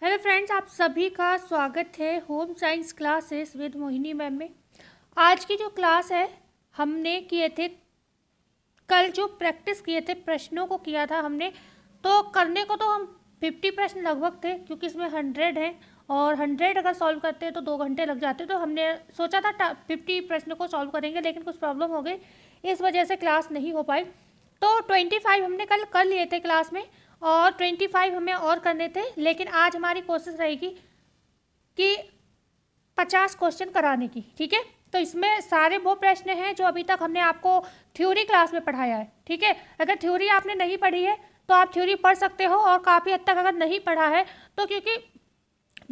Hello friends, आप सभी का स्वागत है home science classes with Mohini ma'am में। आज की जो क्लास है हमने किए थे कल, जो प्रैक्टिस किए थे प्रश्नों को किया था हमने। तो करने को तो हम 50 प्रश्न लगभग थे, क्योंकि इसमें 100 हैं और 100 अगर सॉल्व करते हैं तो 2 घंटे लग जाते। तो हमने सोचा था 50 प्रश्न को सॉल्व करेंगे, लेकिन कुछ प्रॉब्लम हो गई, इस वजह से क्लास नहीं हो पाई। तो 25 हमने कल कर लिए थे क्लास में और 25 हमें और करने थे, लेकिन आज हमारी कोशिश रहेगी कि 50 क्वेश्चन कराने की। ठीक है, तो इसमें सारे वो प्रश्न हैं जो अभी तक हमने आपको थ्योरी क्लास में पढ़ाया है। ठीक है, अगर थ्योरी आपने नहीं पढ़ी है तो आप थ्योरी पढ़ सकते हो, और काफ़ी हद तक अगर नहीं पढ़ा है तो, क्योंकि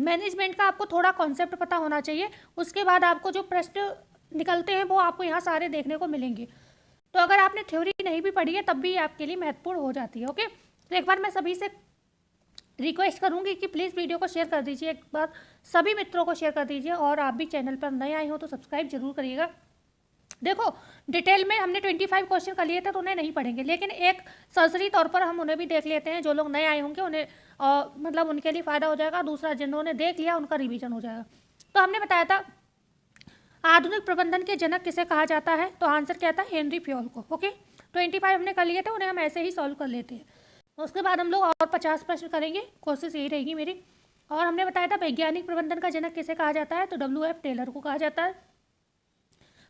मैनेजमेंट का आपको थोड़ा कॉन्सेप्ट पता होना चाहिए, उसके बाद आपको जो प्रश्न निकलते हैं वो आपको यहाँ सारे देखने को मिलेंगे। तो अगर आपने थ्योरी नहीं भी पढ़ी है तब भी आपके लिए महत्वपूर्ण हो जाती है। ओके, तो एक बार मैं सभी से रिक्वेस्ट करूंगी कि प्लीज़ वीडियो को शेयर कर दीजिए, एक बार सभी मित्रों को शेयर कर दीजिए, और आप भी चैनल पर नए आए हो तो सब्सक्राइब जरूर करिएगा। देखो, डिटेल में हमने 25 क्वेश्चन कर लिए थे तो उन्हें नहीं पढ़ेंगे, लेकिन एक सरसरी तौर पर हम उन्हें भी देख लेते हैं। जो लोग नए आए होंगे उन्हें मतलब उनके लिए फ़ायदा हो जाएगा, दूसरा जिन्होंने देख लिया उनका रिवीजन हो जाएगा। तो हमने बताया था आधुनिक प्रबंधन के जनक किसे कहा जाता है, तो आंसर क्या था, हेनरी फ्योल को। ओके, 25 हमने कर लिए थे, उन्हें हम ऐसे ही सॉल्व कर लेते हैं। उसके बाद हम लोग और 50 प्रश्न करेंगे, कोशिश यही रहेगी मेरी। और हमने बताया था वैज्ञानिक प्रबंधन का जनक किसे कहा जाता है, तो WF टेलर को कहा जाता है।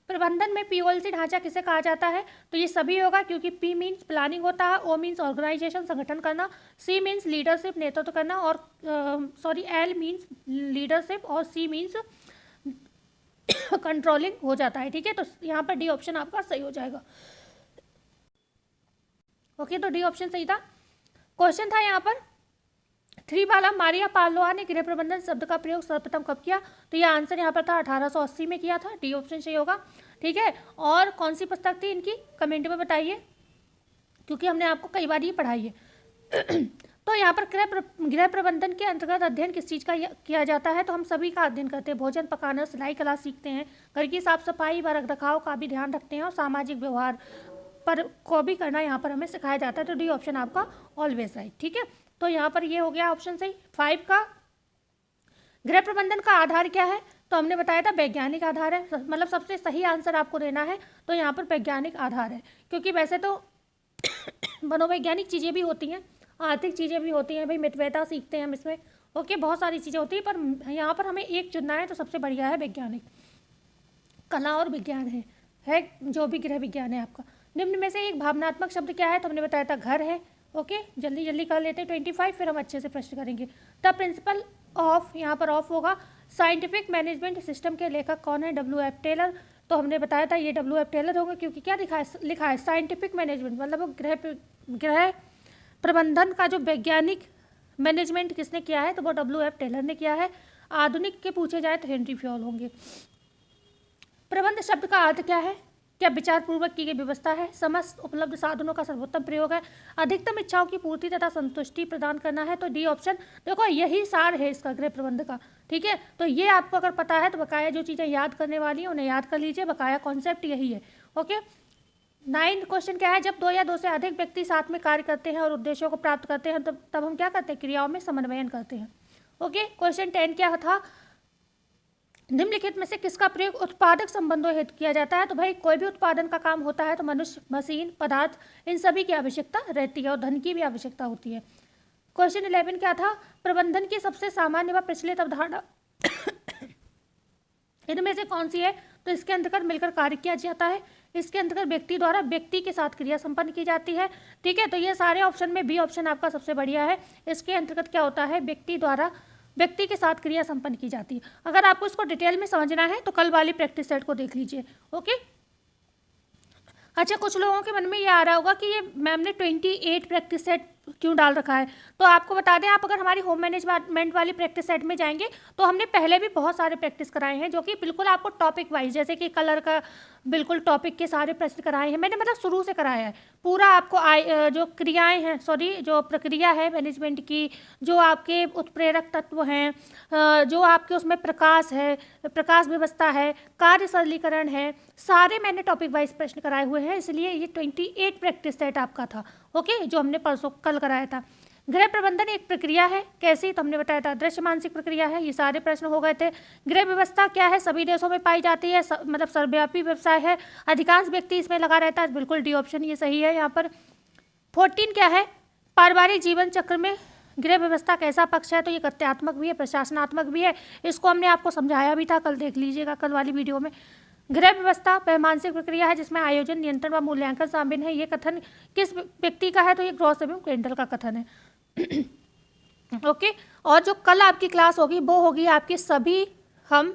प्रबंधन में POLC ढांचा किसे कहा जाता है, तो ये सभी होगा, क्योंकि P मीन्स प्लानिंग होता है, O मीन्स ऑर्गेनाइजेशन संगठन करना, C मीन्स लीडरशिप नेतृत्व करना, और L मीन्स लीडरशिप, और C मीन्स कंट्रोलिंग हो जाता है। ठीक है, तो यहाँ पर डी ऑप्शन आपका सही हो जाएगा। ओके, तो डी ऑप्शन सही था। क्वेश्चन था यहाँ पर 3 वाला, मारिया पावलोवा ने गृह प्रबंधन शब्द का प्रयोग सर्वप्रथम कब किया, तो ये आंसर यहाँ पर था 1880 में किया था। डी ऑप्शन सही होगा। ठीक है, और कौन सी पुस्तक थी इनकी, कमेंट में बताइए, क्योंकि हमने आपको कई बार ये पढ़ाई है। तो यहाँ पर गृह प्रबंधन के अंतर्गत अध्ययन किस चीज़ का किया जाता है, तो हम सभी का अध्ययन करते हैं। भोजन पकाना, सिलाई कला सीखते हैं, घर की साफ सफाई व रखरखाव का भी ध्यान रखते हैं, और सामाजिक व्यवहार पर को भी करना यहाँ पर हमें सिखाया जाता है। तो डी ऑप्शन आपका ऑलवेज राइट। ठीक है, तो यहाँ पर ये हो गया ऑप्शन सही। 5 का गृह प्रबंधन का आधार क्या है, तो हमने बताया था वैज्ञानिक आधार है, मतलब सबसे सही आंसर आपको देना है, तो यहाँ पर वैज्ञानिक आधार है। क्योंकि वैसे तो मनोवैज्ञानिक चीज़ें भी होती हैं, आर्थिक चीज़ें भी होती हैं, भाई मितव्ययता सीखते हैं हम इसमें। ओके, बहुत सारी चीज़ें होती हैं, पर यहाँ पर हमें एक चुनना है, तो सबसे बढ़िया है वैज्ञानिक। कला और विज्ञान है जो भी गृह विज्ञान है आपका। निम्न में से एक भावनात्मक शब्द क्या है, तो हमने बताया था घर है। ओके, जल्दी जल्दी कर लेते हैं 25, फिर हम अच्छे से प्रश्न करेंगे। द प्रिंसिपल ऑफ, यहाँ पर ऑफ होगा। साइंटिफिक मैनेजमेंट सिस्टम के लेखक कौन है, WF टेलर। तो हमने बताया था ये WF टेलर होगा, क्योंकि क्या लिखा है साइंटिफिक मैनेजमेंट, मतलब गृह प्रबंधन का जो वैज्ञानिक मैनेजमेंट किसने किया है, तो वो WF टेलर ने किया है। आधुनिक के पूछे जाए तो हेनरी फ्योल होंगे। प्रबंध शब्द का अर्थ क्या है, क्या विचार पूर्वक की गई व्यवस्था है, समस्त उपलब्ध साधनों का सर्वोत्तम प्रयोग है, अधिकतम इच्छाओं की पूर्ति तथा संतुष्टि प्रदान करना है। तो डी ऑप्शन, देखो यही सार है इसका गृह प्रबंध का। ठीक है, तो ये आपको अगर पता है तो बकाया जो चीज़ें याद करने वाली हैं उन्हें याद कर लीजिए, बकाया कॉन्सेप्ट यही है। ओके, 9 क्वेश्चन क्या है, जब 2 या 2 से अधिक व्यक्ति साथ में कार्य करते हैं और उद्देश्यों को प्राप्त करते हैं तब हम क्या करते हैं, क्रियाओं में समन्वयन करते हैं। ओके, क्वेश्चन 10 क्या था, निम्नलिखित में से किसका प्रयोग उत्पादक संबंधों हेतु किया जाता है, तो भाई कोई भी उत्पादन का काम होता है तो मनुष्य, मशीन, पदार्थ, इन सभी की आवश्यकता रहती है, और धन की भी आवश्यकता होती है। क्वेश्चन 11 क्या था, प्रबंधन की सबसे सामान्य व प्रचलित अवधारणा इनमें से कौन सी है, तो इसके अंतर्गत मिलकर कार्य किया जाता है, इसके अंतर्गत व्यक्ति द्वारा व्यक्ति के साथ क्रिया संपन्न की जाती है। ठीक है, तो ये सारे ऑप्शन में बी ऑप्शन आपका सबसे बढ़िया है। इसके अंतर्गत क्या होता है, व्यक्ति द्वारा व्यक्ति के साथ क्रिया संपन्न की जाती है। अगर आपको इसको डिटेल में समझना है तो कल वाली प्रैक्टिस सेट को देख लीजिए। ओके, अच्छा, कुछ लोगों के मन में ये आ रहा होगा कि ये मैम ने 28 प्रैक्टिस सेट क्यों डाल रखा है, तो आपको बता दें, आप अगर हमारी होम मैनेजमेंट वाली प्रैक्टिस सेट में जाएंगे तो हमने पहले भी बहुत सारे प्रैक्टिस कराए हैं, जो कि बिल्कुल आपको टॉपिक वाइज, जैसे कि कलर का बिल्कुल टॉपिक के सारे प्रश्न कराए हैं मैंने, मतलब शुरू से कराया है पूरा। आपको जो क्रियाएं हैं, जो प्रक्रिया है मैनेजमेंट की, जो आपके उत्प्रेरक तत्व हैं, जो आपके उसमें प्रकाश है, प्रकाश व्यवस्था है, कार्य सरलीकरण है, सारे मैंने टॉपिक वाइज प्रश्न कराए हुए हैं, इसलिए ये 28 प्रैक्टिस सेट आपका था। ओके, जो हमने परसों कल कराया था। गृह प्रबंधन एक प्रक्रिया है, कैसी? तो हमने बताया था दृश्य मानसिक प्रक्रिया है। ये सारे प्रश्न हो गए थे। गृह व्यवस्था क्या है? सभी देशों में पाई जाती है, मतलब सर्वव्यापी व्यवसाय है, अधिकांश व्यक्ति इसमें लगा रहता है। बिल्कुल डी ऑप्शन ये सही है यहाँ पर। 14 क्या है? पारिवारिक जीवन चक्र में गृह व्यवस्था कैसा पक्ष है? तो ये तथ्यात्मक भी है, प्रशासनात्मक भी है। इसको हमने आपको समझाया भी था, कल देख लीजिएगा, कल वाली वीडियो में। गृह व्यवस्था वह मानसिक प्रक्रिया है जिसमें आयोजन, नियंत्रण व मूल्यांकन शामिल है। ये कथन किस व्यक्ति का है? तो ये ग्रॉस एवं केंडल का कथन है। ओके। और जो कल आपकी क्लास होगी वो होगी आपके सभी, हम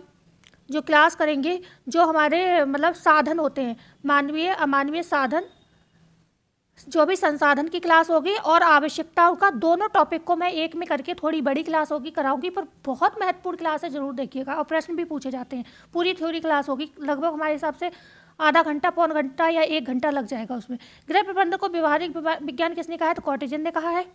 जो क्लास करेंगे जो हमारे मतलब साधन होते हैं, मानवीय अमानवीय साधन, जो भी संसाधन की क्लास होगी और आवश्यकताओं का, दोनों टॉपिक को मैं एक में करके थोड़ी बड़ी क्लास होगी कराऊंगी, पर बहुत महत्वपूर्ण क्लास है, जरूर देखिएगा। और प्रश्न भी पूछे जाते हैं। पूरी थ्योरी क्लास होगी, लगभग हमारे हिसाब से आधा घंटा, पौन घंटा या 1 घंटा लग जाएगा उसमें। गृह प्रबंधन को व्यवहारिक विज्ञान किसने कहा है? तो कॉटेजन ने कहा है।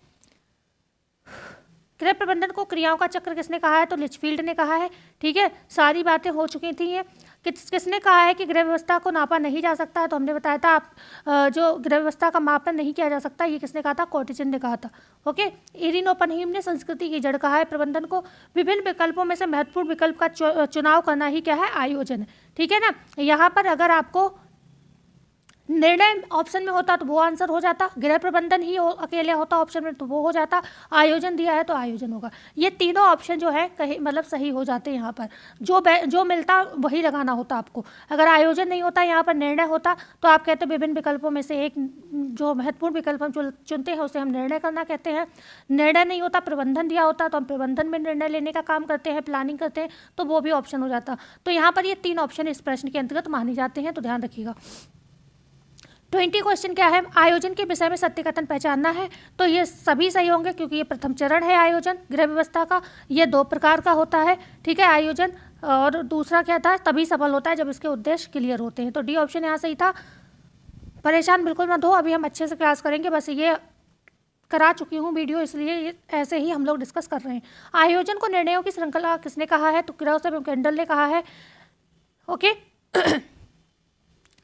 गृह प्रबंधन को क्रियाओं का चक्र किसने कहा है? तो लिचफील्ड ने कहा है। ठीक है, सारी बातें हो चुकी थी। ये किसने कहा है कि गृह व्यवस्था को नापा नहीं जा सकता है? तो हमने बताया था आप जो गृह व्यवस्था का मापन नहीं किया जा सकता, ये किसने कहा था? कॉटेजन ने कहा था। ओके। इरिन ओपनहीम ने संस्कृति की जड़ कहा है। प्रबंधन को विभिन्न विकल्पों में से महत्वपूर्ण विकल्प का चुनाव करना ही क्या है? आयोजन। ठीक है ना। यहाँ पर अगर आपको निर्णय ऑप्शन में होता तो वो आंसर हो जाता, गृह प्रबंधन ही अकेले होता ऑप्शन में तो वो हो जाता, आयोजन दिया है तो आयोजन होगा। ये तीनों ऑप्शन जो है कहीं मतलब सही हो जाते हैं। यहाँ पर जो मिलता वही लगाना होता आपको। अगर आयोजन नहीं होता, यहाँ पर निर्णय होता, तो आप कहते विभिन्न विकल्पों में से एक जो महत्वपूर्ण विकल्प हम चुनते हैं उसे हम निर्णय करना कहते हैं। निर्णय नहीं होता, प्रबंधन दिया होता तो हम प्रबंधन में निर्णय लेने का काम करते हैं, प्लानिंग करते हैं, तो वो भी ऑप्शन हो जाता। तो यहाँ पर ये 3 ऑप्शन इस प्रश्न के अंतर्गत माने जाते हैं, तो ध्यान रखिएगा। 20 क्वेश्चन क्या है? आयोजन के विषय में सत्य कथन पहचानना है। तो ये सभी सही होंगे क्योंकि ये प्रथम चरण है आयोजन गृह व्यवस्था का। ये 2 प्रकार का होता है। ठीक है, आयोजन, और दूसरा क्या था? तभी सफल होता है जब इसके उद्देश्य क्लियर होते हैं। तो डी ऑप्शन यहाँ सही था। परेशान बिल्कुल मत हो, अभी हम अच्छे से क्लास करेंगे। बस ये करा चुकी हूँ वीडियो, इसलिए ऐसे ही हम लोग डिस्कस कर रहे हैं। आयोजन को निर्णयों की श्रृंखला किसने कहा है? तो ग्रॉस एवं केंडल ने कहा है। ओके।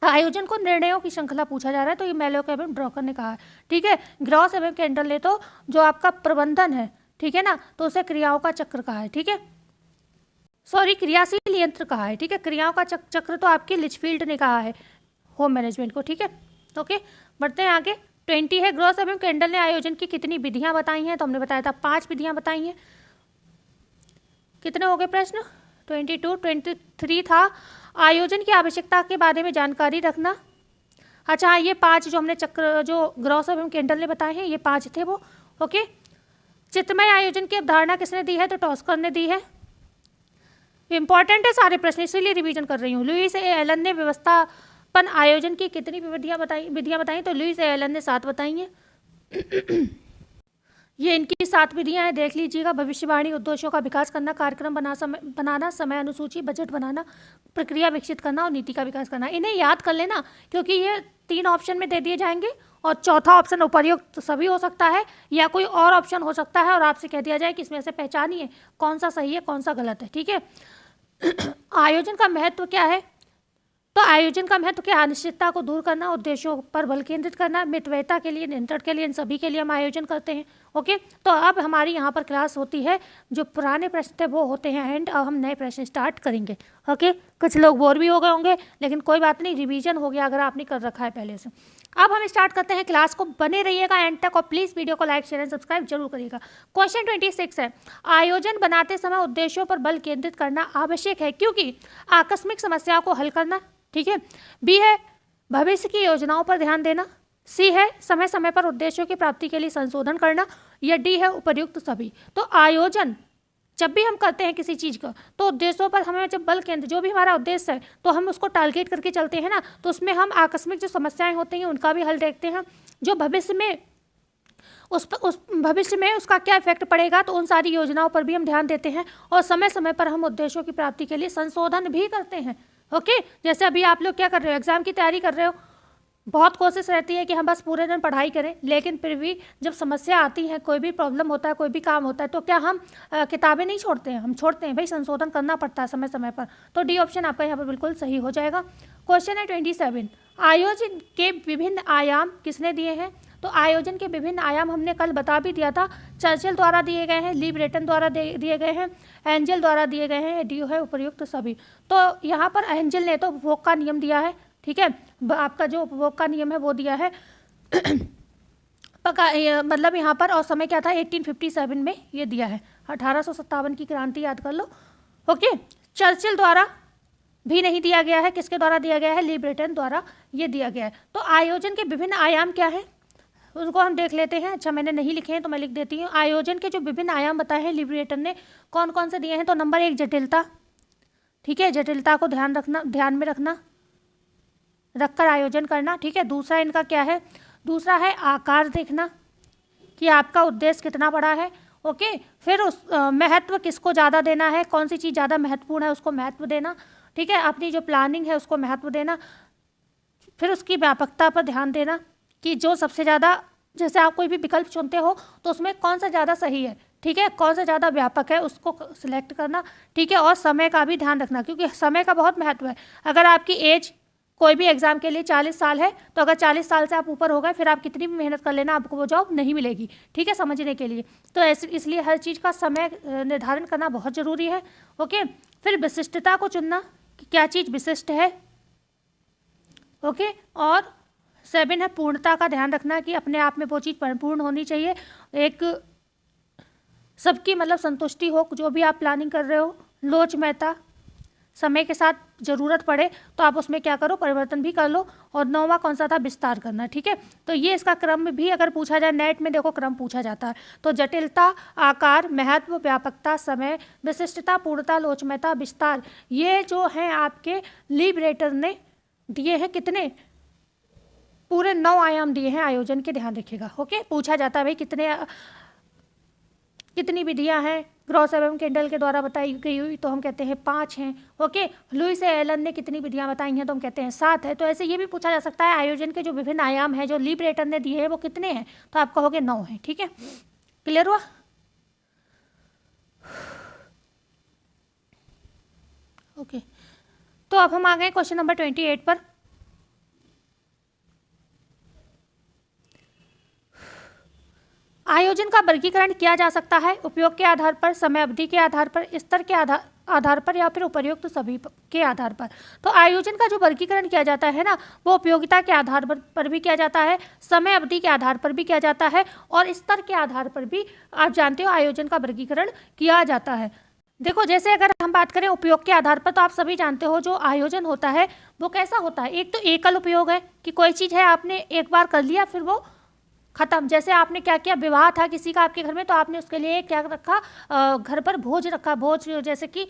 आयोजन को निर्णयों की श्रृंखला पूछा जा रहा है, तो ये मैलोक एवं ड्रॉकर ने कहा है। ठीक है, ग्रॉस एवं केंडल ने तो जो आपका प्रबंधन है, ठीक है ना, तो उसे क्रियाओं का चक्र कहा है। ठीक है, सॉरी, क्रियाशील यंत्र कहा है। ठीक है, क्रियाओं का चक्र तो आपके लिचफील्ड ने कहा है होम मैनेजमेंट को। ठीक है, ओके, बढ़ते हैं आगे। 20 है, ग्रॉस एवं केंडल ने आयोजन की कितनी विधियां बताई हैं? तो हमने बताया था 5 विधियां बताई हैं। कितने हो गए प्रश्न? 22। 23 था आयोजन की आवश्यकता के बारे में जानकारी रखना। अच्छा, ये 5 जो हमने चक्र जो ग्रॉस एवं केंडल ने बताए हैं, ये 5 थे वो। ओके। चित्रमय आयोजन की अवधारणा किसने दी है? तो टॉस्कर ने दी है। इंपॉर्टेंट है सारे प्रश्न, इसीलिए रिवीजन कर रही हूँ। लुईस ए एलन ने व्यवस्थापन आयोजन की कितनी विधियां बताई? तो लुईस ए एलन ने 7 बताई हैं। ये इनकी 7 विधियां हैं, देख लीजिएगा। भविष्यवाणी, उद्देश्यों का विकास करना, कार्यक्रम बनाना, समय अनुसूची, बजट बनाना, प्रक्रिया विकसित करना और नीति का विकास करना। इन्हें याद कर लेना क्योंकि ये 3 ऑप्शन में दे दिए जाएंगे और चौथा ऑप्शन उपर्युक्त सभी हो सकता है या कोई और ऑप्शन हो सकता है और आपसे कह दिया जाए कि इसमें से पहचानिए कौन सा सही है कौन सा गलत है। ठीक है। आयोजन का महत्व क्या है? तो आयोजन का महत्व क्या? अनिश्चितता को दूर करना, उद्देश्यों पर बल केंद्रित करना, मितव्ययिता के लिए, नियंत्रण के लिए, इन सभी के लिए हम आयोजन करते हैं। ओके, तो अब हमारी यहाँ पर क्लास होती है, जो पुराने प्रश्न थे वो होते हैं एंड। अब हम नए प्रश्न स्टार्ट करेंगे। ओके, कुछ लोग बोर भी हो गए होंगे, लेकिन कोई बात नहीं, रिवीजन हो गया अगर आपने कर रखा है पहले से। अब हम स्टार्ट करते हैं क्लास को, बने रहिएगा एंड तक और प्लीज़ वीडियो को लाइक शेयर एंड सब्सक्राइब जरूर करिएगा। क्वेश्चन 26 है, आयोजन बनाते समय उद्देश्यों पर बल केंद्रित करना आवश्यक है क्योंकि आकस्मिक समस्याओं को हल करना। ठीक है। बी है भविष्य की योजनाओं पर ध्यान देना। सी है समय समय पर उद्देश्यों की प्राप्ति के लिए संशोधन करना। या डी है उपर्युक्त सभी। तो आयोजन जब भी हम करते हैं किसी चीज़ का, तो उद्देश्यों पर हमें जब बल केंद्र, जो भी हमारा उद्देश्य है, तो हम उसको टारगेट करके चलते हैं ना, तो उसमें हम आकस्मिक जो समस्याएं होती हैं उनका भी हल देखते हैं। जो भविष्य में उस भविष्य में उसका क्या इफेक्ट पड़ेगा, तो उन सारी योजनाओं पर भी हम ध्यान देते हैं और समय समय पर हम उद्देश्यों की प्राप्ति के लिए संशोधन भी करते हैं। ओके, जैसे अभी आप लोग क्या कर रहे हो, एग्जाम की तैयारी कर रहे हो, बहुत कोशिश रहती है कि हम बस पूरे दिन पढ़ाई करें, लेकिन फिर भी जब समस्या आती है, कोई भी प्रॉब्लम होता है, कोई भी काम होता है, तो क्या हम किताबें नहीं छोड़ते हैं? हम छोड़ते हैं भाई, संशोधन करना पड़ता है समय समय पर। तो डी ऑप्शन आपका यहाँ पर बिल्कुल सही हो जाएगा। क्वेश्चन है 27, आयोजन के विभिन्न आयाम किसने दिए हैं? तो आयोजन के विभिन्न आयाम हमने कल बता भी दिया था। चर्चिल द्वारा दिए गए हैं, ली ब्रेटन द्वारा दिए गए हैं, एंजल द्वारा दिए गए हैं, डी है उपर्युक्त सभी। तो यहाँ पर एंजल ने तो उपभोग का नियम दिया है, ठीक है, आपका जो उपभोग का नियम है वो दिया है मतलब यहाँ पर, और समय क्या था 1857 में ये दिया है, 1857 की क्रांति याद कर लो। ओके, चर्चिल द्वारा भी नहीं दिया गया है, किसके द्वारा दिया गया है, ली ब्रेटन द्वारा ये दिया गया है। तो आयोजन के विभिन्न आयाम क्या है उनको हम देख लेते हैं। अच्छा, मैंने नहीं लिखे हैं तो मैं लिख देती हूँ। आयोजन के जो विभिन्न आयाम बताए हैं ली ब्रेटन ने, कौन कौन से दिए हैं, तो नंबर 1 जटिलता, ठीक है, जटिलता को ध्यान में रखकर आयोजन करना, ठीक है। दूसरा इनका क्या है, दूसरा है आकार देखना कि आपका उद्देश्य कितना बड़ा है, ओके। फिर उस महत्व किसको ज़्यादा देना है, कौन सी चीज़ ज़्यादा महत्वपूर्ण है उसको महत्व देना, ठीक है, अपनी जो प्लानिंग है उसको महत्व देना। फिर उसकी व्यापकता पर ध्यान देना कि जो सबसे ज़्यादा, जैसे आप कोई भी विकल्प चुनते हो तो उसमें कौन सा ज़्यादा सही है, ठीक है, कौन सा ज़्यादा व्यापक है उसको सिलेक्ट करना, ठीक है। और समय का भी ध्यान रखना क्योंकि समय का बहुत महत्व है। अगर आपकी एज कोई भी एग्जाम के लिए 40 साल है तो अगर 40 साल से आप ऊपर हो गए फिर आप कितनी भी मेहनत कर लेना आपको वो जॉब नहीं मिलेगी, ठीक है, समझने के लिए। तो इसलिए हर चीज़ का समय निर्धारण करना बहुत ज़रूरी है, ओके। फिर विशिष्टता को चुनना कि क्या चीज़ विशिष्ट है, ओके। और 7 है पूर्णता का ध्यान रखना कि अपने आप में वो चीज़ परिपूर्ण होनी चाहिए, एक सबकी मतलब संतुष्टि हो जो भी आप प्लानिंग कर रहे हो। लोचमयता, समय के साथ ज़रूरत पड़े तो आप उसमें क्या करो, परिवर्तन भी कर लो। और 9वां कौन सा था, विस्तार करना, ठीक है। तो ये इसका क्रम भी अगर पूछा जाए, नेट में देखो क्रम पूछा जाता है, तो जटिलता, आकार, महत्व, व्यापकता, समय, विशिष्टता, पूर्णता, लोचमयता, विस्तार, ये जो हैं आपके ली ब्रेटन ने दिए हैं, कितने, पूरे 9 आयाम दिए हैं आयोजन के, ध्यान रखिएगा, ओके। पूछा जाता है भाई कितनी विधियां हैं ग्रॉस एवं केंडल के द्वारा बताई गई हुई, तो हम कहते हैं 5 हैं, ओके। लुईस एलन ने कितनी विधियां बताई हैं तो हम कहते हैं 7 है। तो ऐसे ये भी पूछा जा सकता है आयोजन के जो विभिन्न आयाम हैं जो ली ब्रेटन ने दिए हैं वो कितने हैं, तो आप कहोगे 9 हैं, ठीक है। क्लियर हुआ, ओके। तो अब हम आ गए क्वेश्चन नंबर 28 पर। आयोजन का वर्गीकरण किया जा सकता है उपयोग के आधार पर, समय अवधि के आधार पर, स्तर के आधार पर या फिर उपर्युक्त सभी के आधार पर। तो आयोजन का जो वर्गीकरण किया जाता है ना वो उपयोगिता के आधार पर भी किया जाता है, समय अवधि के आधार पर भी किया जाता है और स्तर के आधार पर भी आप जानते हो आयोजन का वर्गीकरण किया जाता है। देखो, जैसे अगर हम बात करें उपयोग के आधार पर तो आप सभी जानते हो जो आयोजन होता है वो कैसा होता है, एक तो एकल उपयोग है कि कोई चीज़ है आपने एक बार कर लिया फिर वो खत्म। जैसे आपने क्या किया, विवाह था किसी का आपके घर में तो आपने उसके लिए क्या रखा, घर पर भोज रखा, भोज जैसे कि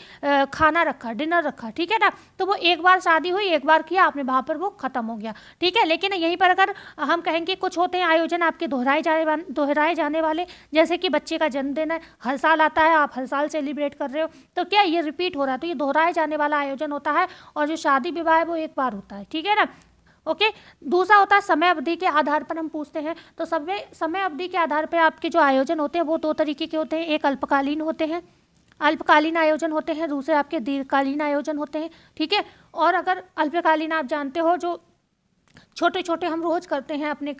खाना रखा, डिनर रखा, ठीक है ना। तो वो एक बार शादी हुई, एक बार किया आपने, वहाँ पर वो खत्म हो गया, ठीक है। लेकिन यहीं पर अगर हम कहेंगे कुछ होते हैं आयोजन आपके दोहराए जाने वाले, जैसे कि बच्चे का जन्मदिन है, हर साल आता है, आप हर साल सेलिब्रेट कर रहे हो, तो क्या ये रिपीट हो रहा है, तो ये दोहराए जाने वाला आयोजन होता है। और जो शादी विवाह है वो एक बार होता है, ठीक है ना, ओके। दूसरा होता है समय अवधि के आधार पर हम पूछते हैं, तो समय अवधि के आधार पर आपके जो आयोजन होते हैं वो 2 तरीके के होते हैं, एक अल्पकालीन होते हैं, अल्पकालीन आयोजन होते हैं, दूसरे आपके दीर्घकालीन आयोजन होते हैं, ठीक है। और अगर अल्पकालीन आप जानते हो जो छोटे छोटे हम रोज़ करते हैं, अपने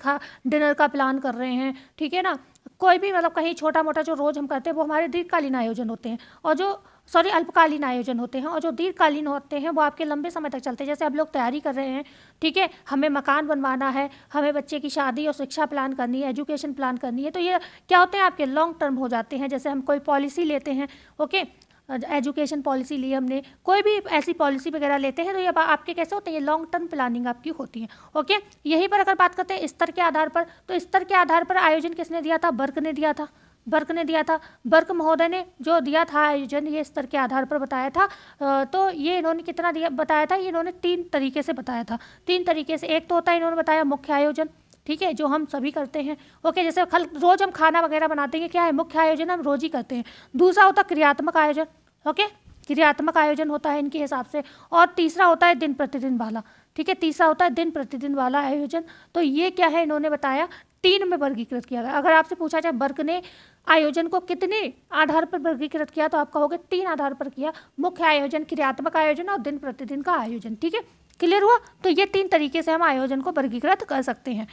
डिनर का प्लान कर रहे हैं, ठीक है ना, कोई भी मतलब कहीं छोटा मोटा जो रोज़ हम करते हैं वो हमारे दीर्घकालीन आयोजन होते हैं, और जो अल्पकालीन आयोजन होते हैं। और जो दीर्घकालीन होते हैं वो आपके लंबे समय तक चलते हैं। जैसे अब लोग तैयारी कर रहे हैं, ठीक है, हमें मकान बनवाना है, हमें बच्चे की शादी और शिक्षा प्लान करनी है, एजुकेशन प्लान करनी है, तो ये क्या होते हैं आपके लॉन्ग टर्म हो जाते हैं। जैसे हम कोई पॉलिसी लेते हैं, ओके, एजुकेशन पॉलिसी ली हमने, कोई भी ऐसी पॉलिसी वगैरह लेते हैं तो ये आपके कैसे होते हैं, ये लॉन्ग टर्म प्लानिंग आपकी होती है, ओके। यहीं पर अगर बात करते हैं स्तर के आधार पर, तो स्तर के आधार पर आयोजन किसने दिया था, बर्क ने दिया था, बर्क महोदय ने जो दिया था आयोजन, ये स्तर के आधार पर बताया था। तो ये इन्होंने कितना दिया बताया था, ये इन्होंने 3 तरीके से बताया था, 3 तरीके से। एक तो होता है इन्होंने बताया मुख्य आयोजन, ठीक है, जो हम सभी करते हैं, ओके, जैसे रोज हम खाना वगैरह बनाते हैं, क्या है मुख्य आयोजन, हम रोज ही करते हैं। दूसरा होता है क्रियात्मक आयोजन, ओके, क्रियात्मक आयोजन होता है इनके हिसाब से। और तीसरा होता है दिन प्रतिदिन वाला, ठीक है, तीसरा होता है दिन प्रतिदिन वाला आयोजन। तो ये क्या है इन्होंने बताया 3 में वर्गीकृत किया गया। अगर आपसे पूछा जाए बर्क ने आयोजन को कितने आधार पर वर्गीकृत किया तो आप कहोगे 3 आधार पर किया, मुख्य आयोजन, क्रियात्मक आयोजन और दिन प्रतिदिन का आयोजन, ठीक है। क्लियर हुआ, तो ये 3 तरीके से हम आयोजन को वर्गीकृत कर सकते हैं।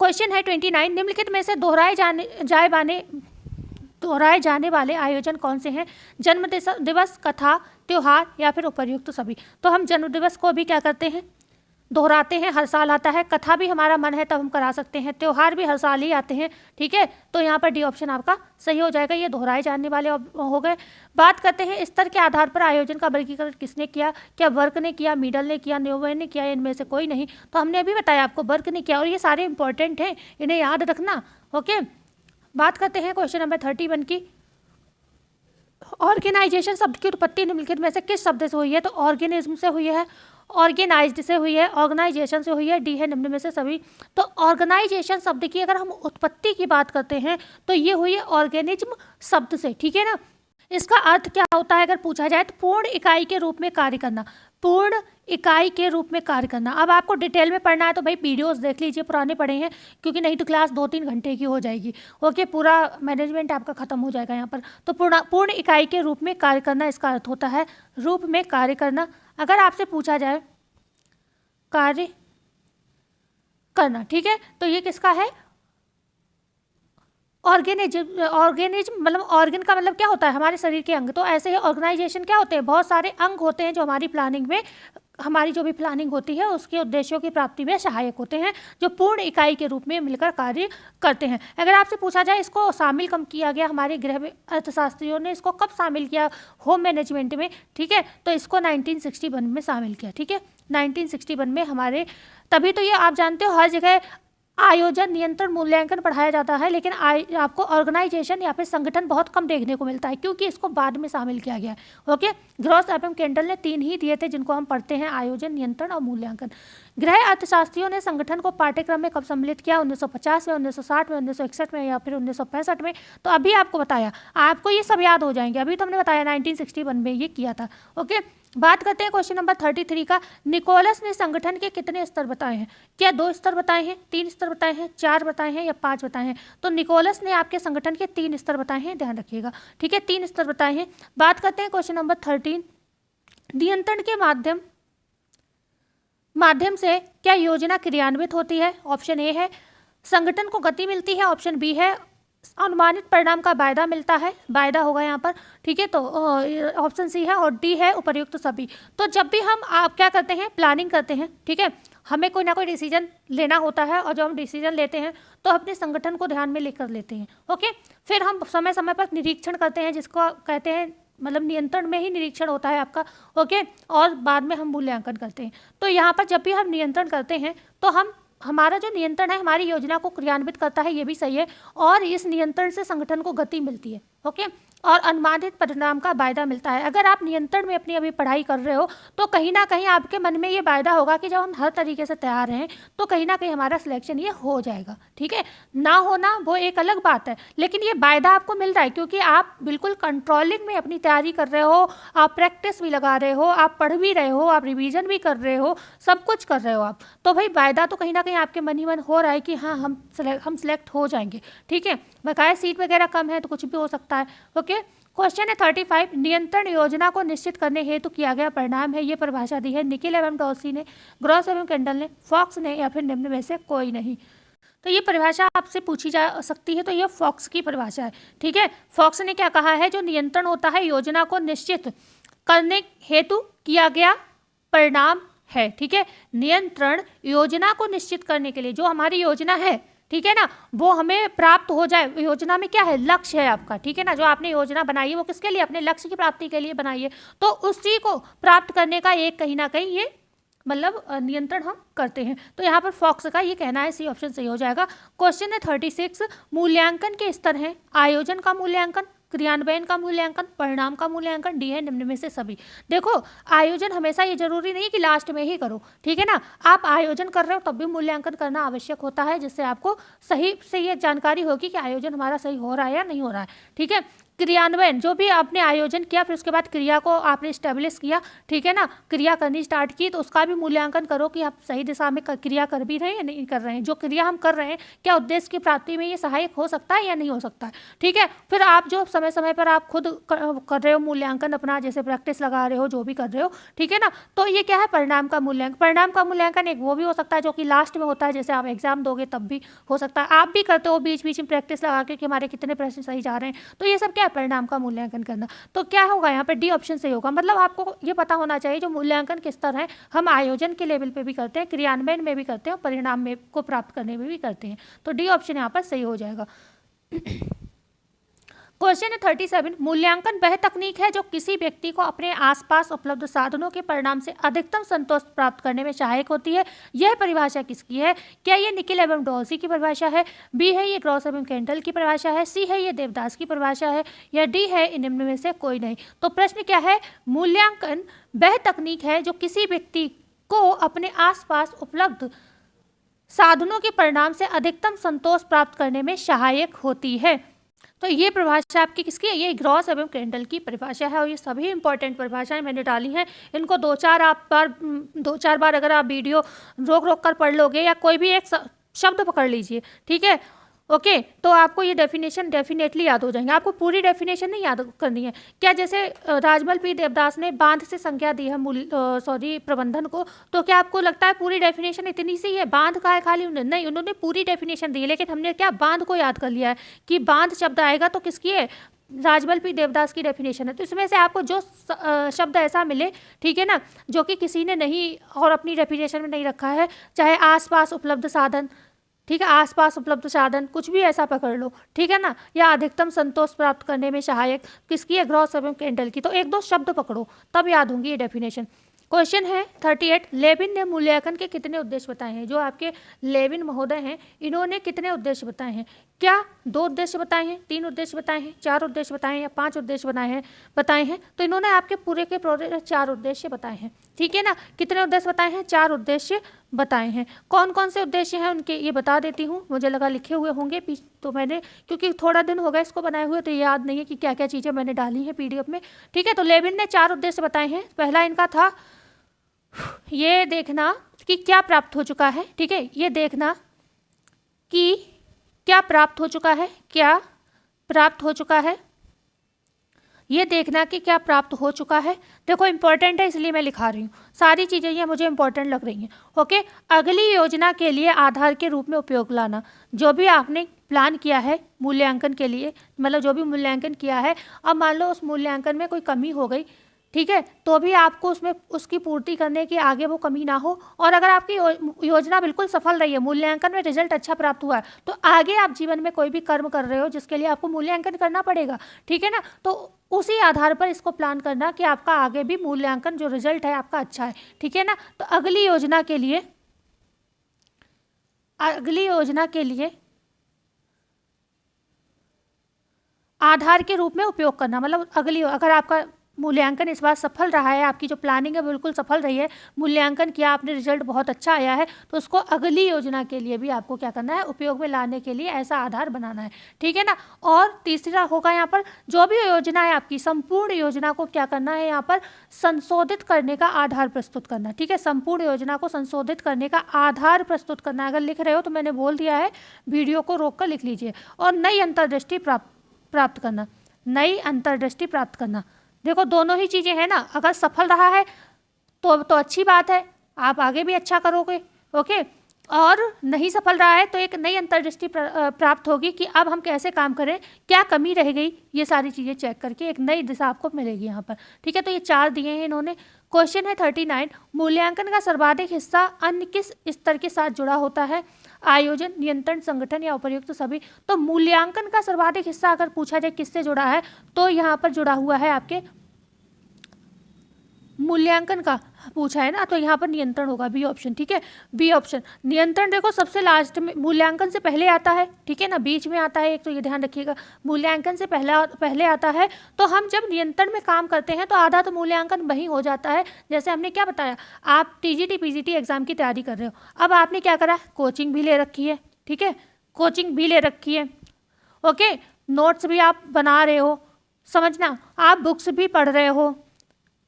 क्वेश्चन है 29, निम्नलिखित में से दोहराए जाने वाले आयोजन कौन से हैं? जन्म दिवस, कथा, त्योहार या फिर उपर्युक्त सभी। तो हम जन्म दिवस को भी क्या करते हैं, दोहराते हैं, हर साल आता है। कथा भी हमारा मन है तब हम करा सकते हैं, त्योहार भी हर साल ही आते हैं, ठीक है। तो यहाँ पर डी ऑप्शन आपका सही हो जाएगा, ये दोहराए जाने वाले हो गए। बात करते हैं स्तर के आधार पर आयोजन का वर्गीकरण किसने किया? क्या वर्क ने किया, मिडल ने किया, न्यूमैन ने किया, इनमें से कोई नहीं? तो हमने अभी बताया आपको वर्क ने किया, और ये सारे इंपॉर्टेंट हैं, इन्हें याद रखना, ओके। बात करते हैं क्वेश्चन नंबर 31 की। ऑर्गेनाइजेशन शब्द की उत्पत्ति निम्नलिखित में से किस शब्द से हुई है? तो ऑर्गेनिज्म से हुई है, ऑर्गेनाइज्ड से हुई है, ऑर्गेनाइजेशन से हुई है, डी है निम्न में से सभी। तो ऑर्गेनाइजेशन शब्द की अगर हम उत्पत्ति की बात करते हैं तो ये हुई है ऑर्गेनिज्म शब्द से, ठीक है ना। इसका अर्थ क्या होता है अगर पूछा जाए तो पूर्ण इकाई के रूप में कार्य करना, पूर्ण इकाई के रूप में कार्य करना। अब आपको डिटेल में पढ़ना है तो भाई वीडियोस देख लीजिए, पुराने पढ़े हैं, क्योंकि नहीं तो क्लास 2-3 घंटे की हो जाएगी, ओके। पूरा मैनेजमेंट आपका खत्म हो जाएगा यहाँ पर। तो पूर्ण इकाई के रूप में कार्य करना, इसका अर्थ होता है रूप में कार्य करना। अगर आपसे पूछा जाए कार्य करना, ठीक है, तो ये किसका है? ऑर्गेनिज्म मतलब ऑर्गन का मतलब क्या होता है? हमारे शरीर के अंग। तो ऐसे ही ऑर्गेनाइजेशन क्या होते हैं? बहुत सारे अंग होते हैं जो हमारी प्लानिंग में, हमारी जो भी प्लानिंग होती है उसके उद्देश्यों की प्राप्ति में सहायक होते हैं, जो पूर्ण इकाई के रूप में मिलकर कार्य करते हैं। अगर आपसे पूछा जाए इसको शामिल कब किया गया, हमारे गृह अर्थशास्त्रियों ने इसको कब शामिल किया होम मैनेजमेंट में, ठीक है, तो इसको 1961 में शामिल किया, ठीक है, 1961 में हमारे। तभी तो ये आप जानते हो हर जगह आयोजन, नियंत्रण, मूल्यांकन पढ़ाया जाता है, लेकिन आपको ऑर्गेनाइजेशन या फिर संगठन बहुत कम देखने को मिलता है, क्योंकि इसको बाद में शामिल किया गया है, ओके। ग्रॉस एवं केंडल ने 3 ही दिए थे जिनको हम पढ़ते हैं, आयोजन, नियंत्रण और मूल्यांकन। गृह अर्थशास्त्रियों ने संगठन को पाठ्यक्रम में कब सम्मिलित किया? 1950 में, 1960 में, 1961 में या फिर 1965 में। तो अभी आपको बताया, आपको ये सब याद हो जाएंगे, अभी तो हमने बताया 1961 में ये किया था, ओके। बात करते हैं क्वेश्चन नंबर 33 का। निकोलस ने संगठन के कितने स्तर बताए हैं? क्या 2 स्तर बताए हैं, 3 स्तर बताए हैं, 4 बताए हैं या 5 बताए हैं? तो निकोलस ने आपके संगठन के 3 स्तर बताए हैं, ध्यान रखिएगा, ठीक है, 3 स्तर बताए हैं। बात करते हैं क्वेश्चन नंबर 13। नियंत्रण के माध्यम से क्या योजना क्रियान्वित होती है? ऑप्शन ए है संगठन को गति मिलती है, ऑप्शन बी है अनुमानित परिणाम का वायदा मिलता है, वायदा होगा यहाँ पर, ठीक है, तो ऑप्शन सी है, और डी है उपर्युक्त सभी। तो जब भी हम आप क्या करते हैं, प्लानिंग करते हैं, ठीक है, हमें कोई ना कोई डिसीजन लेना होता है, और जब हम डिसीजन लेते हैं तो अपने संगठन को ध्यान में लेकर लेते हैं, ओके। फिर हम समय समय पर निरीक्षण करते हैं, जिसको कहते हैं मतलब नियंत्रण में ही निरीक्षण होता है आपका, ओके, और बाद में हम मूल्यांकन करते हैं। तो यहाँ पर जब भी हम नियंत्रण करते हैं तो हमारा जो नियंत्रण है हमारी योजना को क्रियान्वित करता है, ये भी सही है, और इस नियंत्रण से संगठन को गति मिलती है, ओके, और अनुमानित परिणाम का वायदा मिलता है। अगर आप नियंत्रण में अपनी अभी पढ़ाई कर रहे हो तो कहीं ना कहीं आपके मन में ये वायदा होगा कि जब हम हर तरीके से तैयार हैं तो कहीं ना कहीं हमारा सिलेक्शन ये हो जाएगा, ठीक है। ना होना वो एक अलग बात है, लेकिन ये वायदा आपको मिल रहा है क्योंकि आप बिल्कुल कंट्रोलिंग में अपनी तैयारी कर रहे हो, आप प्रैक्टिस भी लगा रहे हो, आप पढ़ भी रहे हो, आप रिविजन भी कर रहे हो, सब कुछ कर रहे हो आप। तो भाई वायदा तो कहीं ना कहीं आपके मन ही मन हो रहा है कि हाँ हम सिलेक्ट हो जाएंगे, ठीक है। बकाया सीट वगैरह कम है तो कुछ भी हो सकता है, ओके। क्वेश्चन है 35। नियंत्रण योजना को निश्चित करने हेतु किया गया परिणाम है, ये परिभाषा दी है निकिल एवं डॉर्सी ने, ग्रॉस एवं केंडल ने, फॉक्स ने, या फिर निम्न में से कोई नहीं। तो ये परिभाषा आपसे पूछी जा सकती है, तो ये फॉक्स की परिभाषा है, ठीक है। फॉक्स ने क्या कहा है, जो नियंत्रण होता है योजना को निश्चित करने हेतु किया गया परिणाम है, ठीक है। नियंत्रण योजना को निश्चित करने के लिए जो हमारी योजना है, ठीक है ना, वो हमें प्राप्त हो जाए। योजना में क्या है, लक्ष्य है आपका, ठीक है ना, जो आपने योजना बनाई है वो किसके लिए, अपने लक्ष्य की प्राप्ति के लिए बनाई है, तो उसी को प्राप्त करने का एक कहीं ना कहीं ये मतलब नियंत्रण हम करते हैं। तो यहाँ पर फॉक्स का ये कहना है, सी ऑप्शन सही हो जाएगा। क्वेश्चन है 36। मूल्यांकन के स्तर हैं आयोजन का मूल्यांकन, क्रियान्वयन का मूल्यांकन, परिणाम का मूल्यांकन, डी है निम्न में से सभी। देखो आयोजन हमेशा ये जरूरी नहीं कि लास्ट में ही करो, ठीक है ना, आप आयोजन कर रहे हो तब भी मूल्यांकन करना आवश्यक होता है, जिससे आपको सही से ये जानकारी होगी कि आयोजन हमारा सही हो रहा है या नहीं हो रहा है, ठीक है। क्रियान्वयन, जो भी आपने आयोजन किया फिर उसके बाद क्रिया को आपने स्टेब्लिश किया, ठीक है ना, क्रिया करनी स्टार्ट की, तो उसका भी मूल्यांकन करो कि आप सही दिशा में क्रिया कर भी रहे हैं या नहीं कर रहे हैं। जो क्रिया हम कर रहे हैं क्या उद्देश्य की प्राप्ति में ये सहायक हो सकता है या नहीं हो सकता है, ठीक है। फिर आप जो समय समय पर आप खुद कर रहे हो मूल्यांकन अपना, जैसे प्रैक्टिस लगा रहे हो, जो भी कर रहे हो, ठीक है ना, तो ये क्या है, परिणाम का मूल्यांकन। परिणाम का मूल्यांकन एक वो भी हो सकता है जो कि लास्ट में होता है, जैसे आप एग्जाम दोगे तब भी हो सकता है। आप भी करते हो बीच बीच में प्रैक्टिस लगा के कि हमारे कितने प्रश्न सही जा रहे हैं, तो ये सब क्या है, परिणाम का मूल्यांकन करना। तो क्या होगा यहाँ पे, डी ऑप्शन सही होगा। मतलब आपको ये पता होना चाहिए जो मूल्यांकन किस स्तर है, हम आयोजन के लेवल पे भी करते हैं, क्रियान्वयन में भी करते हैं और परिणाम में को प्राप्त करने में भी करते हैं। तो डी ऑप्शन यहाँ पर सही हो जाएगा। क्वेश्चन है 37, मूल्यांकन वह तकनीक है जो किसी व्यक्ति को अपने आसपास उपलब्ध साधनों के परिणाम से अधिकतम संतोष प्राप्त करने में सहायक होती है। यह परिभाषा किसकी है? क्या ये निकिल एवं डॉल्सी की परिभाषा है, बी है ये ग्रॉस एवं कैंटल की परिभाषा है, सी है ये देवदास की परिभाषा है, या डी है इन निम्न में से कोई नहीं। तो प्रश्न क्या है, मूल्यांकन वह तकनीक है जो किसी व्यक्ति को अपने आसपास उपलब्ध साधनों के परिणाम से अधिकतम संतोष प्राप्त करने में सहायक होती है। तो ये परिभाषा आपकी किसकी है? ये ग्रॉस एवं कैंटल की परिभाषा है और ये सभी इंपॉर्टेंट परिभाषाएं मैंने डाली हैं। इनको दो चार बार अगर आप वीडियो रोक कर पढ़ लोगे या कोई भी एक शब्द पकड़ लीजिए, ठीक है, ओके, तो आपको ये डेफिनेशन डेफिनेटली याद हो जाएंगे। आपको पूरी डेफिनेशन नहीं याद करनी है। क्या जैसे राजमल पी देवदास ने बांध से संज्ञा दी है प्रबंधन को, तो क्या आपको लगता है पूरी डेफिनेशन इतनी सी है? बांध का है खाली उन्होंने? नहीं, उन्होंने पूरी डेफिनेशन दी है, लेकिन हमने क्या बांध को याद कर लिया है कि बांध शब्द आएगा तो किसकी है? राजमल पी देवदास की डेफिनेशन है। तो इसमें से आपको जो शब्द ऐसा मिले, ठीक है ना, जो कि किसी ने नहीं और अपनी डेफिनेशन में नहीं रखा है, चाहे आसपास उपलब्ध साधन, ठीक है, आसपास उपलब्ध साधन, कुछ भी ऐसा पकड़ लो, ठीक है ना, या अधिकतम संतोष प्राप्त करने में सहायक किसकी है? ग्रॉस एवं कैंटल की। तो एक दो शब्द पकड़ो तब याद होंगी ये डेफिनेशन। क्वेश्चन है 38, लेविन ने मूल्यांकन के कितने उद्देश्य बताए हैं? जो आपके लेविन महोदय हैं, इन्होंने कितने उद्देश्य बताए हैं? क्या 2 उद्देश्य बताए हैं, 3 उद्देश्य बताए हैं, 4 उद्देश्य बताए हैं या 5 उद्देश्य बताए हैं? तो इन्होंने आपके पूरे के पूरे 4 उद्देश्य बताए हैं, ठीक है ना। कितने उद्देश्य बताए हैं? 4 उद्देश्य बताए हैं। कौन कौन से उद्देश्य हैं उनके ये बता देती हूँ। मुझे लगा लिखे हुए होंगे, तो मैंने क्योंकि थोड़ा दिन हो गया इसको बनाए हुए, तो याद नहीं है कि क्या क्या चीज़ें मैंने डाली हैं PDF में, ठीक है। तो लेविन ने 4 उद्देश्य बताए हैं। पहला इनका था ये देखना कि क्या प्राप्त हो चुका है, ठीक है, ये देखना कि क्या प्राप्त हो चुका है, क्या प्राप्त हो चुका है, ये देखना कि क्या प्राप्त हो चुका है। देखो इंपॉर्टेंट है इसलिए मैं लिखा रही हूँ, सारी चीज़ें ये मुझे इंपॉर्टेंट लग रही हैं, ओके। अगली योजना के लिए आधार के रूप में उपयोग लाना, जो भी आपने प्लान किया है मूल्यांकन के लिए, मतलब जो भी मूल्यांकन किया है, अब मान लो उस मूल्यांकन में कोई कमी हो गई, ठीक है, तो भी आपको उसमें उसकी पूर्ति करने की आगे वो कमी ना हो। और अगर आपकी योजना बिल्कुल सफल रही है, मूल्यांकन में रिजल्ट अच्छा प्राप्त हुआ है, तो आगे आप जीवन में कोई भी कर्म कर रहे हो जिसके लिए आपको मूल्यांकन करना पड़ेगा, ठीक है ना, तो उसी आधार पर इसको प्लान करना कि आपका आगे भी मूल्यांकन जो रिजल्ट है आपका अच्छा है, ठीक है ना। तो अगली योजना के लिए आधार के रूप में उपयोग करना, मतलब अगर आपका मूल्यांकन इस बार सफल रहा है, आपकी जो प्लानिंग है बिल्कुल सफल रही है, मूल्यांकन किया आपने, रिजल्ट बहुत अच्छा आया है, तो उसको अगली योजना के लिए भी आपको क्या करना है? उपयोग में लाने के लिए ऐसा आधार बनाना है, ठीक है ना। और तीसरा होगा यहाँ पर, जो भी योजना है आपकी, संपूर्ण योजना को क्या करना है? यहाँ पर संशोधित करने का आधार प्रस्तुत करना, ठीक है, संपूर्ण योजना को संशोधित करने का आधार प्रस्तुत करना। अगर लिख रहे हो तो मैंने बोल दिया है, वीडियो को रोक कर लिख लीजिए। और नई अंतर्दृष्टि प्राप्त करना, नई अंतर्दृष्टि प्राप्त करना। देखो दोनों ही चीज़ें हैं ना, अगर सफल रहा है तो अच्छी बात है, आप आगे भी अच्छा करोगे, ओके। और नहीं सफल रहा है तो एक नई अंतर्दृष्टि प्राप्त होगी कि अब हम कैसे काम करें, क्या कमी रह गई, ये सारी चीज़ें चेक करके एक नई दिशा आपको मिलेगी यहाँ पर, ठीक है। तो ये 4 दिए हैं इन्होंने। क्वेश्चन है 39, मूल्यांकन का सर्वाधिक हिस्सा अन्य किस स्तर के साथ जुड़ा होता है? आयोजन, नियंत्रण, संगठन या उपर्युक्त सभी। तो मूल्यांकन का सर्वाधिक हिस्सा अगर पूछा जाए किससे जुड़ा है, तो यहाँ पर जुड़ा हुआ है आपके मूल्यांकन का पूछा है ना, तो यहाँ पर नियंत्रण होगा, बी ऑप्शन, ठीक है, बी ऑप्शन। नियंत्रण देखो सबसे लास्ट में, मूल्यांकन से पहले आता है, ठीक है ना, बीच में आता है एक, तो ये ध्यान रखिएगा, मूल्यांकन से पहले आता है। तो हम जब नियंत्रण में काम करते हैं तो आधा तो मूल्यांकन वहीं हो जाता है। जैसे हमने क्या बताया, आप TGT PGT एग्जाम की तैयारी कर रहे हो, अब आपने क्या करा, कोचिंग भी ले रखी है, ठीक है, कोचिंग भी ले रखी है, ओके, नोट्स भी आप बना रहे हो, समझना, आप बुक्स भी पढ़ रहे हो,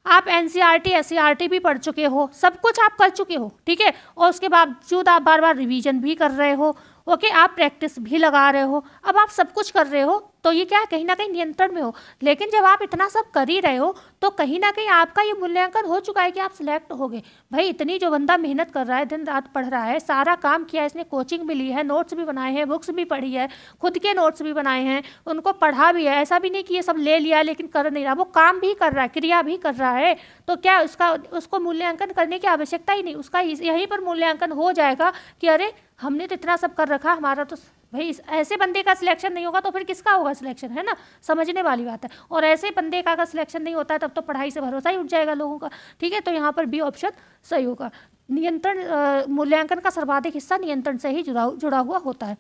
आप एनसीईआरटी एससीईआरटी भी पढ़ चुके हो, सब कुछ आप कर चुके हो, ठीक है, और उसके बावजूद आप बार बार रिवीजन भी कर रहे हो, ओके, आप प्रैक्टिस भी लगा रहे हो, अब आप सब कुछ कर रहे हो, तो ये क्या है, कहीं ना कहीं नियंत्रण में हो। लेकिन जब आप इतना सब कर ही रहे हो तो कहीं ना कहीं आपका ये मूल्यांकन हो चुका है कि आप सिलेक्ट हो गए। भाई इतनी जो बंदा मेहनत कर रहा है, दिन रात पढ़ रहा है, सारा काम किया है, इसने कोचिंग भी ली है, नोट्स भी बनाए हैं, बुक्स भी पढ़ी है, खुद के नोट्स भी बनाए हैं, उनको पढ़ा भी है, ऐसा भी नहीं कि ये सब ले लिया लेकिन कर नहीं रहा, वो काम भी कर रहा है, क्रिया भी कर रहा है, तो क्या उसको मूल्यांकन करने की आवश्यकता ही नहीं, उसका यहीं पर मूल्यांकन हो जाएगा कि अरे हमने तो इतना सब कर रखा, हमारा तो भाई ऐसे बंदे का सिलेक्शन नहीं होगा तो फिर किसका होगा सिलेक्शन, है ना, समझने वाली बात है। और ऐसे बंदे का अगर सिलेक्शन नहीं होता है तब तो पढ़ाई से भरोसा ही उठ जाएगा लोगों का, ठीक है। तो यहाँ पर बी ऑप्शन सही होगा। नियंत्रण, मूल्यांकन का सर्वाधिक हिस्सा नियंत्रण से ही जुड़ा हुआ होता है।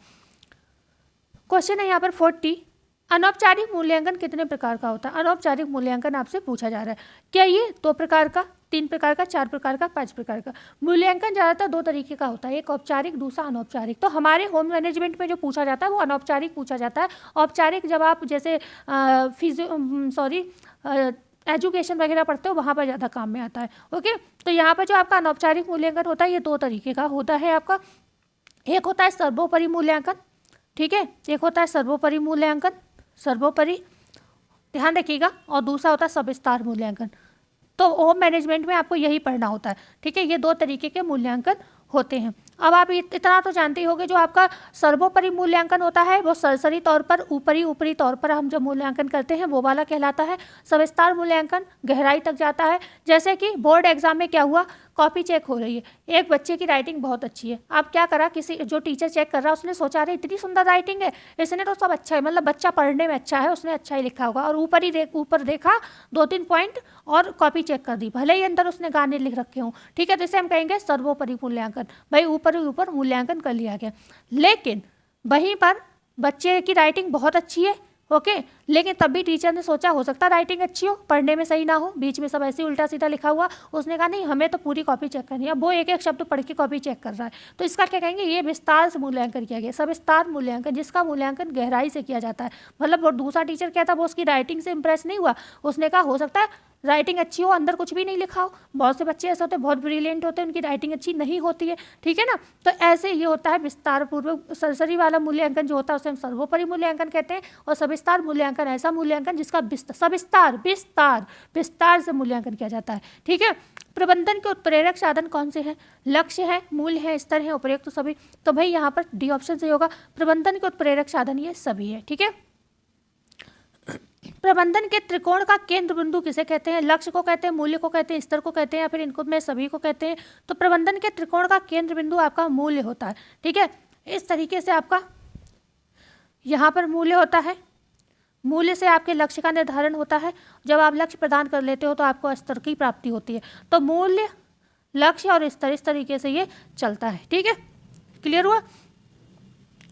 क्वेश्चन है यहाँ पर 40, अनौपचारिक मूल्यांकन कितने प्रकार का होता है? अनौपचारिक मूल्यांकन आपसे पूछा जा रहा है, क्या ये 2 प्रकार का, 3 प्रकार का, 4 प्रकार का, 5 प्रकार का? मूल्यांकन ज़्यादातर 2 तरीके का होता है, एक औपचारिक, दूसरा अनौपचारिक। तो हमारे होम मैनेजमेंट में जो पूछा जाता है वो अनौपचारिक पूछा जाता है। औपचारिक जब आप जैसे एजुकेशन वगैरह पढ़ते हो वहाँ पर ज़्यादा काम में आता है, ओके। तो यहाँ पर जो आपका अनौपचारिक मूल्यांकन होता है ये 2 तरीके का होता है आपका, एक होता है सर्वोपरि मूल्यांकन, ठीक है, एक होता है सर्वोपरि मूल्यांकन, सर्वोपरि ध्यान रखिएगा, और दूसरा होता है सविस्तार मूल्यांकन। तो होम मैनेजमेंट में आपको यही पढ़ना होता है, ठीक है। ये 2 तरीके के मूल्यांकन होते हैं। अब आप इतना तो जानते ही होंगे, जो आपका सर्वोपरि मूल्यांकन होता है वो सरसरी तौर पर, ऊपरी तौर पर हम जो मूल्यांकन करते हैं वो वाला कहलाता है। सविस्तार मूल्यांकन गहराई तक जाता है, जैसे कि बोर्ड एग्जाम में क्या हुआ, कॉपी चेक हो रही है, एक बच्चे की राइटिंग बहुत अच्छी है, आप क्या करा, किसी जो टीचर चेक कर रहा है उसने सोचा रहे इतनी सुंदर राइटिंग है, इसने तो सब अच्छा है, मतलब बच्चा पढ़ने में अच्छा है, उसने अच्छा ही लिखा होगा, और ऊपर देखा 2-3 पॉइंट और कॉपी चेक कर दी, भले ही अंदर उसने गाने लिख रखे हों, ठीक है। तो इसे हम कहेंगे सर्वोपरि मूल्यांकन, भाई ऊपर मूल्यांकन कर लिया गया। लेकिन वहीं पर बच्चे की राइटिंग बहुत अच्छी है, ओके, लेकिन तब भी टीचर ने सोचा हो सकता है राइटिंग अच्छी हो, पढ़ने में सही ना हो, बीच में सब ऐसे उल्टा सीधा लिखा हुआ, उसने कहा नहीं हमें तो पूरी कॉपी चेक करनी है, अब वो एक एक शब्द पढ़ के कॉपी चेक कर रहा है, तो इसका क्या कहेंगे, ये विस्तार से मूल्यांकन किया गया। सविस्तार मूल्यांकन, जिसका मूल्यांकन गहराई से किया जाता है, मतलब वो दूसरा टीचर क्या था, वो उसकी राइटिंग से इंप्रेस नहीं हुआ, उसने कहा हो सकता है राइटिंग अच्छी हो, अंदर कुछ भी नहीं लिखा हो, बहुत से बच्चे ऐसे होते हैं बहुत ब्रिलियंट होते हैं, उनकी राइटिंग अच्छी नहीं होती है, ठीक है ना। तो ऐसे ये होता है विस्तार पूर्वक, सरसरी वाला मूल्यांकन जो होता है उसे हम सर्वोपरि मूल्यांकन कहते हैं, और सविस्तार मूल्यांकन ऐसा मूल्यांकन जिसका विस्तार से मूल्यांकन किया जाता है, ठीक है। प्रबंधन के उत्प्रेरक साधन कौन से हैं? लक्ष्य है, मूल्य है, स्तर है, उपयुक्त तो सभी, तो भाई यहाँ पर डी ऑप्शन सही होगा। प्रबंधन के उत्प्रेरक साधन ये सभी है, ठीक है। प्रबंधन के त्रिकोण का केंद्र बिंदु किसे कहते हैं? लक्ष्य को कहते हैं, मूल्य को कहते हैं, स्तर को कहते हैं, या फिर इनको में सभी को कहते हैं। तो प्रबंधन के त्रिकोण का केंद्र बिंदु आपका मूल्य होता है, ठीक है। इस तरीके से आपका यहाँ पर मूल्य होता है, मूल्य से आपके लक्ष्य का निर्धारण होता है, जब आप लक्ष्य प्रदान कर लेते हो तो आपको स्तर की प्राप्ति होती है। तो मूल्य, लक्ष्य और स्तर, इस तरीके से ये चलता है, ठीक है। क्लियर हुआ?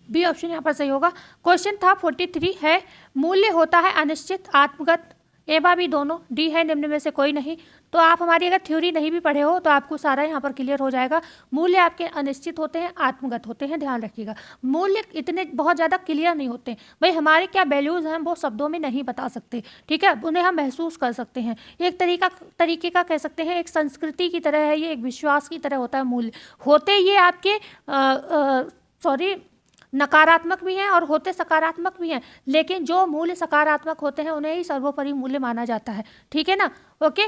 बी ऑप्शन यहाँ पर सही होगा। क्वेश्चन था 43 है, मूल्य होता है अनिश्चित, आत्मगत, ए बा बी दोनों, डी है निम्न में से कोई नहीं। तो आप हमारी अगर थ्योरी नहीं भी पढ़े हो तो आपको सारा यहाँ पर क्लियर हो जाएगा। मूल्य आपके अनिश्चित होते हैं, आत्मगत होते हैं, ध्यान रखिएगा। मूल्य इतने बहुत ज़्यादा क्लियर नहीं होते, भाई हमारे क्या वैल्यूज़ हैं वो शब्दों में नहीं बता सकते, ठीक है, उन्हें हम महसूस कर सकते हैं। एक तरीके का कह सकते हैं, एक संस्कृति की तरह है ये, एक विश्वास की तरह होता है। मूल्य होते ये आपके नकारात्मक भी हैं और होते सकारात्मक भी हैं, लेकिन जो मूल्य सकारात्मक होते हैं उन्हें ही सर्वोपरि मूल्य माना जाता है, ठीक है ना, ओके।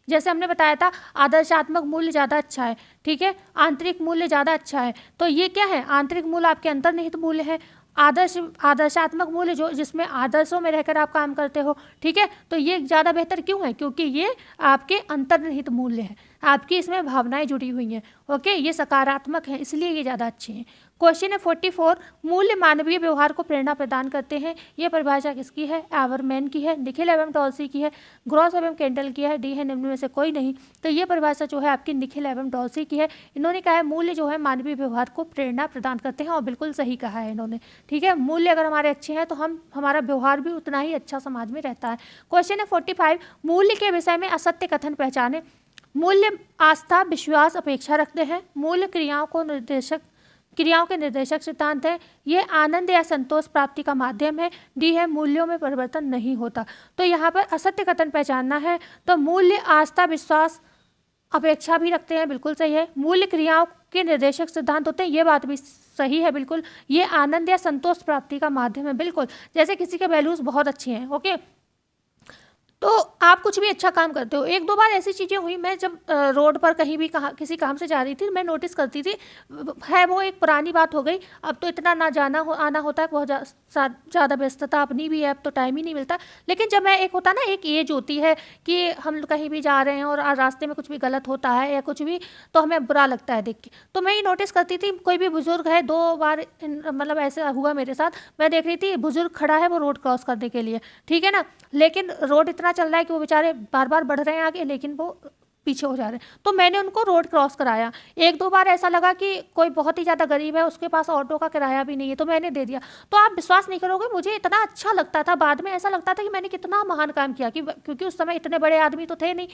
जैसे हमने बताया था आदर्शात्मक मूल्य ज़्यादा अच्छा है, ठीक है, आंतरिक मूल्य ज़्यादा अच्छा है। तो ये क्या है, आंतरिक मूल्य आपके अंतर्निहित मूल्य है, आदर्शात्मक मूल्य जो जिसमें आदर्शों में रहकर आप काम करते हो, ठीक है। तो ये ज़्यादा बेहतर क्यों है, क्योंकि ये आपके अंतर्निहित मूल्य हैं, आपकी इसमें भावनाएं जुड़ी हुई हैं, ओके, ये सकारात्मक हैं, इसलिए ये ज़्यादा अच्छे हैं। क्वेश्चन है 44, मूल्य मानवीय व्यवहार को प्रेरणा प्रदान करते हैं। ये परिभाषा किसकी है? एवरमैन की है, निखिल एवं डॉल्सी की है, ग्रॉस एवं केंडल की है, डी है निम्न में से कोई नहीं। तो ये परिभाषा जो है आपकी निखिल एवं डॉल्सी की है। इन्होंने कहा है मूल्य जो है मानवीय व्यवहार को प्रेरणा प्रदान करते हैं, और बिल्कुल सही कहा है इन्होंने, ठीक है। मूल्य अगर हमारे अच्छे हैं तो हमारा व्यवहार भी उतना ही अच्छा समाज में रहता है। क्वेश्चन है 45, मूल्य के विषय में असत्य कथन पहचाने। मूल्य आस्था, विश्वास, अपेक्षा रखते हैं। मूल्य क्रियाओं को क्रियाओं के निर्देशक सिद्धांत हैं। ये आनंद या संतोष प्राप्ति का माध्यम है। डी है मूल्यों में परिवर्तन नहीं होता। तो यहाँ पर असत्य कथन पहचानना है तो मूल्य आस्था, विश्वास, अपेक्षा भी रखते हैं, बिल्कुल सही है। मूल्य क्रियाओं के निर्देशक सिद्धांत होते हैं, ये बात भी सही है बिल्कुल। ये आनंद या संतोष प्राप्ति का माध्यम है, बिल्कुल। जैसे किसी के वैल्यूज बहुत अच्छे हैं, ओके, तो आप कुछ भी अच्छा काम करते हो। एक दो बार ऐसी चीज़ें हुई, मैं जब रोड पर कहीं भी किसी काम से जा रही थी, मैं नोटिस करती थी, है वो एक पुरानी बात हो गई, अब तो इतना ना आना होता है, बहुत ज़्यादा व्यस्तता अपनी भी है, अब तो टाइम ही नहीं मिलता। लेकिन जब मैं एक होता ना, एक एज होती है कि हम कहीं भी जा रहे हैं और रास्ते में कुछ भी गलत होता है या कुछ भी, तो हमें बुरा लगता है देख के। तो मैं ये नोटिस करती थी, कोई भी बुजुर्ग है, 2 बार मतलब ऐसा हुआ मेरे साथ, मैं देख रही थी बुजुर्ग खड़ा है वो रोड क्रॉस करने के लिए, ठीक है ना, लेकिन रोड इतना चल रहा है कि वो बेचारे बार बार बढ़ रहे हैं आगे, लेकिन वो पीछे हो जा रहे हैं। तो मैंने उनको रोड क्रॉस कराया। एक दो बार ऐसा लगा कि कोई बहुत ही ज़्यादा गरीब है, उसके पास ऑटो का किराया भी नहीं है, तो मैंने दे दिया। तो आप विश्वास नहीं करोगे, मुझे इतना अच्छा लगता था, बाद में ऐसा लगता था कि मैंने कितना महान काम किया, क्योंकि उस समय इतने बड़े आदमी तो थे नहीं,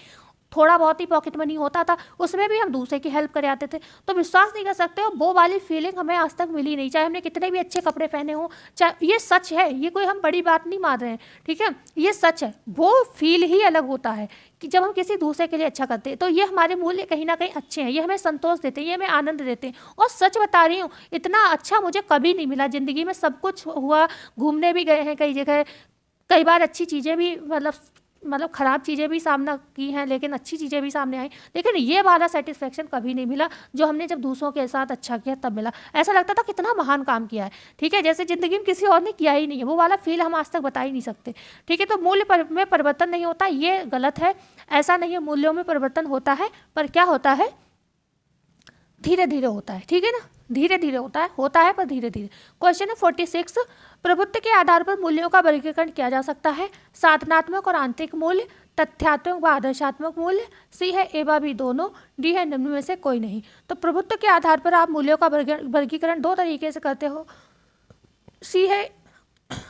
थोड़ा बहुत ही पॉकेट मनी होता था, उसमें भी हम दूसरे की हेल्प करे आते थे। तो विश्वास नहीं कर सकते हो, वो वाली फीलिंग हमें आज तक मिली नहीं, चाहे हमने कितने भी अच्छे कपड़े पहने हो, चाहे, ये सच है, ये कोई हम बड़ी बात नहीं मान रहे हैं, ठीक है, ये सच है। वो फील ही अलग होता है कि जब हम किसी दूसरे के लिए अच्छा करते हैं। तो ये हमारे मूल्य कहीं ना कहीं अच्छे हैं, ये हमें संतोष देते हैं, ये हमें आनंद देते हैं। और सच बता रही हूँ, इतना अच्छा मुझे कभी नहीं मिला ज़िंदगी में। सब कुछ हुआ, घूमने भी गए हैं कई जगह, कई बार अच्छी चीज़ें भी, मतलब ख़राब चीज़ें भी सामना की हैं, लेकिन अच्छी चीज़ें भी सामने आई, लेकिन ये वाला सेटिस्फेक्शन कभी नहीं मिला जो हमने जब दूसरों के साथ अच्छा किया तब मिला। ऐसा लगता था कितना महान काम किया है, ठीक है, जैसे ज़िंदगी में किसी और ने किया ही नहीं है। वो वाला फील हम आज तक बता ही नहीं सकते, ठीक है। तो मूल्य में परिवर्तन नहीं होता, ये गलत है। ऐसा नहीं है, मूल्यों में परिवर्तन होता है, पर क्या होता है, धीरे धीरे होता है, ठीक है ना, धीरे धीरे होता है पर धीरे धीरे। क्वेश्चन है 46, प्रभुत्व के आधार पर मूल्यों का वर्गीकरण किया जा सकता है। साधनात्मक और आंतरिक मूल्य, तथ्यात्मक व आदर्शात्मक मूल्य, सी है ए व बी दोनों, डी है निम्न में से कोई नहीं। तो प्रभुत्व के आधार पर आप मूल्यों का वर्गीकरण 2 तरीके से करते हो, सी है